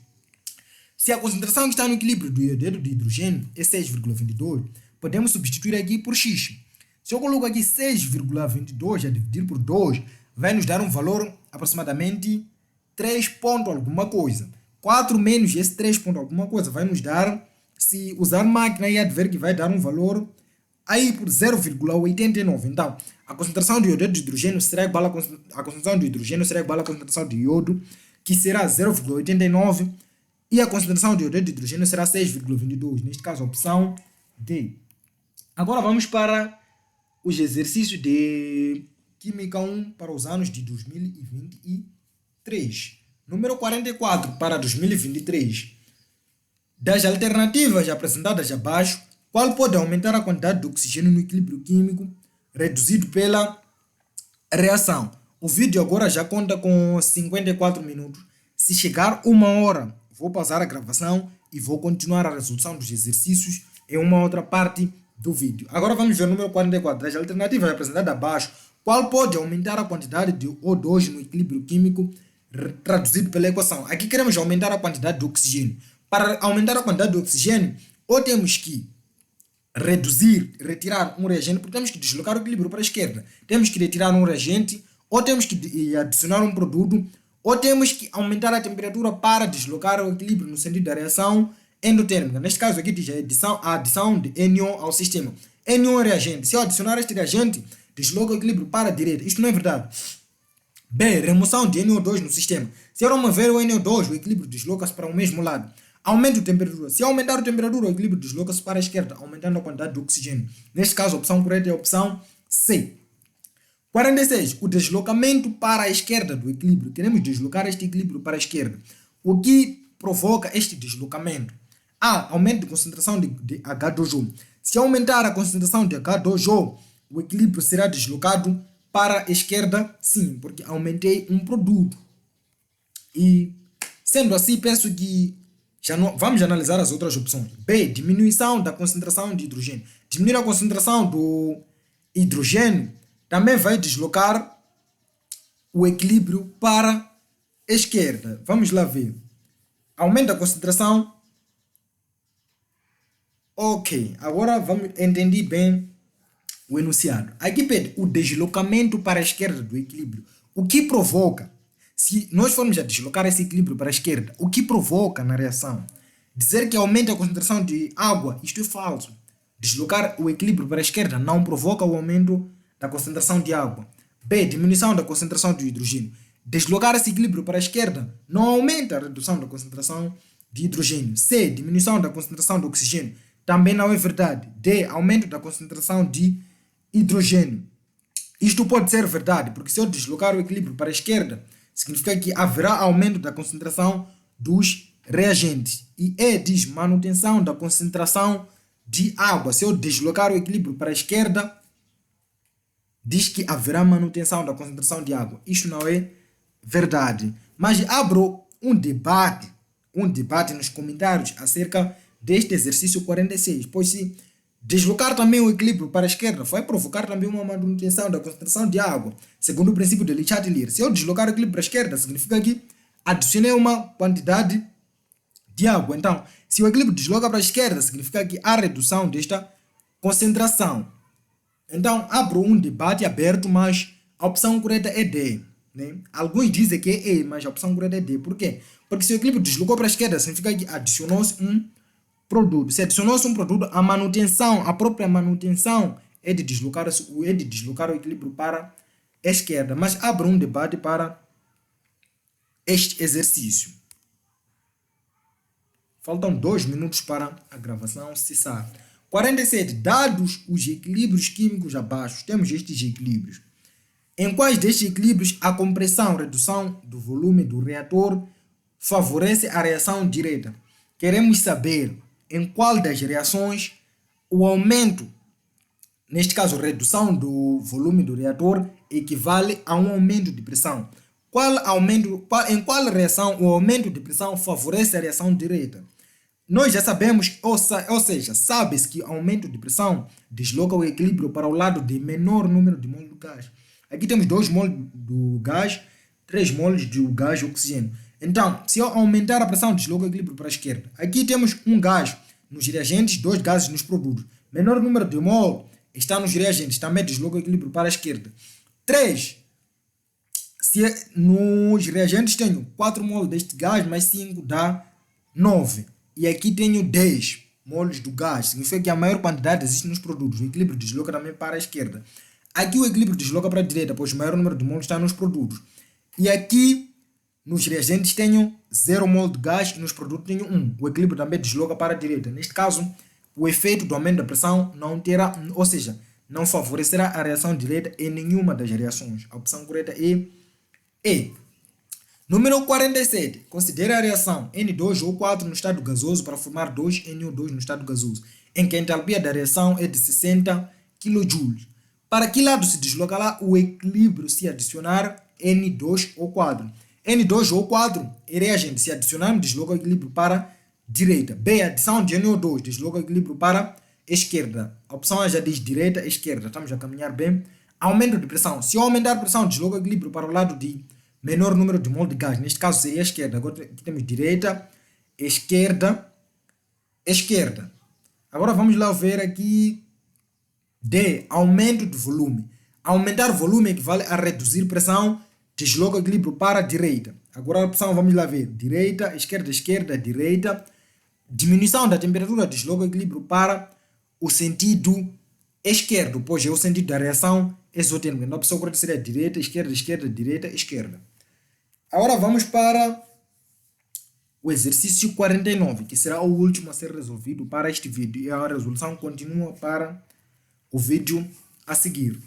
Se a concentração que está no equilíbrio do iodeto de hidrogênio é 6,22, podemos substituir aqui por x. Se eu coloco aqui 6,22 a dividir por 2, vai nos dar um valor aproximadamente 3 ponto alguma coisa. 4 menos esse 3 ponto alguma coisa vai nos dar, se usar máquina, ia ver que vai dar um valor aí por 0,89. Então, a concentração de iodeto de hidrogênio será igual a concentração do hidrogênio será igual à concentração de iodo, que será 0,89, e a concentração de iodeto de hidrogênio será 6,22. Neste caso, a opção D. Agora vamos para os exercícios de Química 1 para os anos de 2023. Número 44 para 2023. Das alternativas apresentadas abaixo, qual pode aumentar a quantidade de oxigênio no equilíbrio químico reduzido pela reação. O vídeo agora já conta com 54 minutos. Se chegar 1 hora, vou pausar a gravação e vou continuar a resolução dos exercícios em uma outra parte do vídeo. Agora vamos ver o número 44. Das alternativas apresentadas abaixo, qual pode aumentar a quantidade de O2 no equilíbrio químico traduzido pela equação? Aqui queremos aumentar a quantidade de oxigênio. Para aumentar a quantidade de oxigênio, ou temos que retirar um reagente, porque temos que deslocar o equilíbrio para a esquerda. Temos que retirar um reagente, ou temos que adicionar um produto, ou temos que aumentar a temperatura para deslocar o equilíbrio no sentido da reação endotérmica. Neste caso aqui diz a adição de NO ao sistema. NO é reagente. Se eu adicionar este reagente, desloca o equilíbrio para a direita. Isto não é verdade. B. Remoção de NO2 no sistema. Se eu remover o NO2, o equilíbrio desloca-se para o mesmo lado. Aumento de temperatura. Se aumentar a temperatura, o equilíbrio desloca-se para a esquerda, aumentando a quantidade de oxigênio. Neste caso, a opção correta é a opção C. 46. O deslocamento para a esquerda do equilíbrio. Queremos deslocar este equilíbrio para a esquerda. O que provoca este deslocamento? A. Aumento de concentração de H2O. Se aumentar a concentração de H2O, o equilíbrio será deslocado para a esquerda, sim, porque aumentei um produto. E, sendo assim, penso que vamos analisar as outras opções. B. Diminuição da concentração de hidrogênio. Diminuir a concentração do hidrogênio também vai deslocar o equilíbrio para a esquerda. Vamos lá ver. Aumenta a concentração. Ok, agora entendi bem o enunciado. Aqui pede o deslocamento para a esquerda do equilíbrio. O que provoca? Se nós formos a deslocar esse equilíbrio para a esquerda, o que provoca na reação? Dizer que aumenta a concentração de água, isto é falso. Deslocar o equilíbrio para a esquerda não provoca o aumento da concentração de água. B. Diminuição da concentração de hidrogênio. Deslocar esse equilíbrio para a esquerda não aumenta a redução da concentração de hidrogênio. C. Diminuição da concentração de oxigênio. Também não é verdade. D. Aumento da concentração de hidrogênio. Isto pode ser verdade, porque se eu deslocar o equilíbrio para a esquerda, significa que haverá aumento da concentração dos reagentes. E E diz manutenção da concentração de água. Se eu deslocar o equilíbrio para a esquerda, diz que haverá manutenção da concentração de água. Isto não é verdade. Mas abro um debate nos comentários acerca deste exercício 46. Pois se deslocar também o equilíbrio para a esquerda vai provocar também uma manutenção da concentração de água, segundo o princípio de Le Chatelier. Se eu deslocar o equilíbrio para a esquerda, significa que adicionei uma quantidade de água. Então, se o equilíbrio desloca para a esquerda, significa que há redução desta concentração. Então, abro um debate aberto, mas a opção correta é D. Né? Alguns dizem que é E, mas a opção correta é D. Por quê? Porque se o equilíbrio deslocou para a esquerda, significa que adicionou-se um produto. Se adicionou-se um produto, a própria manutenção é de deslocar o equilíbrio para a esquerda. Mas abro um debate para este exercício. Faltam 2 minutos para a gravação cessar. 47. Dados os equilíbrios químicos abaixo, temos estes equilíbrios. Em quais destes equilíbrios a compressão, redução do volume do reator favorece a reação direta? Queremos saber em qual das reações o aumento, neste caso redução do volume do reator, equivale a um aumento de pressão. Em qual reação o aumento de pressão favorece a reação direta? Nós já sabemos, ou seja, sabe-se que aumento de pressão desloca o equilíbrio para o lado de menor número de moles do gás. Aqui temos 2 moles do gás, 3 moles do gás oxigênio. Então, se eu aumentar a pressão, desloca o equilíbrio para a esquerda. Aqui temos um gás nos reagentes, 2 gases nos produtos. Menor número de mol está nos reagentes, também desloca o equilíbrio para a esquerda. 3. Se nos reagentes tenho 4 moles deste gás, mais 5 dá 9. E aqui tenho 10 moles do gás. Significa que a maior quantidade existe nos produtos. O equilíbrio desloca também para a esquerda. Aqui o equilíbrio desloca para a direita, pois o maior número de moles está nos produtos. E aqui nos reagentes tenho 0 mol de gás e nos produtos tenho 1. O equilíbrio também desloca para a direita. Neste caso, o efeito do aumento da pressão não terá, ou seja, não favorecerá a reação direta em nenhuma das reações. A opção correta é E. Número 47. Considere a reação N2O4 no estado gasoso para formar 2NO2 no estado gasoso. em que a entalpia da reação é de 60 kJ. Para que lado se deslocará o equilíbrio se adicionar N2 ou 4? N2 ou 4 é reagente. Se adicionarmos, desloca o equilíbrio para a direita. B, adição de NO2, desloca o equilíbrio para a esquerda. A opção A já diz direita e esquerda. Estamos a caminhar bem. Aumento de pressão. Se eu aumentar a pressão, desloca o equilíbrio para o lado de menor número de mol de gás. Neste caso seria a esquerda. Agora aqui temos direita, esquerda, esquerda. Agora vamos lá ver aqui. D, aumento de volume. Aumentar volume equivale a reduzir pressão, desloca o equilíbrio para a direita. Agora a opção, vamos lá ver. Direita, esquerda, esquerda, direita. Diminuição da temperatura, desloca o equilíbrio para o sentido esquerdo, pois é o sentido da reação exotérmica. Então a opção correta seria direita, esquerda, esquerda, direita, esquerda. Agora vamos para o exercício 49, que será o último a ser resolvido para este vídeo. E a resolução continua para o vídeo a seguir.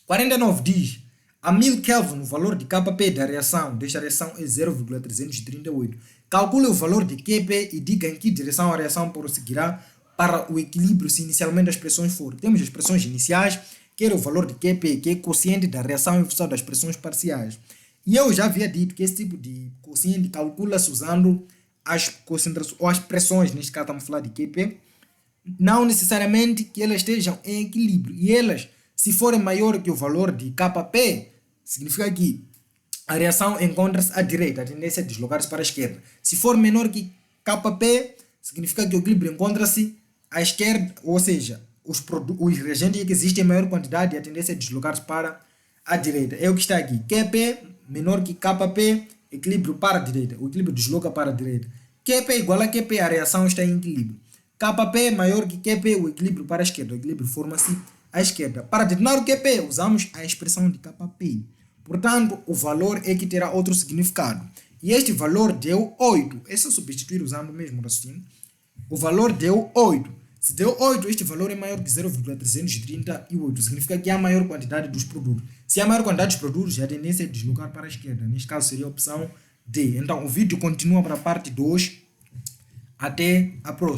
49 diz: a 1000 Kelvin o valor de Kp da reação, desta reação é 0,338. Calcule o valor de Qp e diga em que direção a reação prosseguirá para o equilíbrio se inicialmente as pressões forem. Temos as pressões iniciais, que era o valor de Qp, que é quociente da reação em função das pressões parciais. E eu já havia dito que esse tipo de quociente calcula-se usando as concentrações ou as pressões, neste caso estamos a falar de Qp, não necessariamente que elas estejam em equilíbrio. E elas, se forem maior que o valor de Kp, significa que a reação encontra-se à direita, a tendência é deslocar-se para a esquerda. Se for menor que Kp, significa que o equilíbrio encontra-se à esquerda, ou seja, os reagentes que existem em maior quantidade, a tendência é deslocar-se para a direita. É o que está aqui. Qp menor que Kp, equilíbrio para a direita. O equilíbrio desloca para a direita. Qp igual a Qp, a reação está em equilíbrio. Kp maior que Qp, o equilíbrio para a esquerda. O equilíbrio forma-se à esquerda. Para determinar o Qp, usamos a expressão de Kp. Portanto, o valor é que terá outro significado. E este valor deu 8. É só substituir usando o mesmo raciocínio. O valor deu 8. Se deu 8, este valor é maior que 0,338. Significa que há maior quantidade dos produtos. Se há maior quantidade dos produtos, a tendência é deslocar para a esquerda. Neste caso seria a opção D. Então, o vídeo continua para a parte 2. Até a próxima.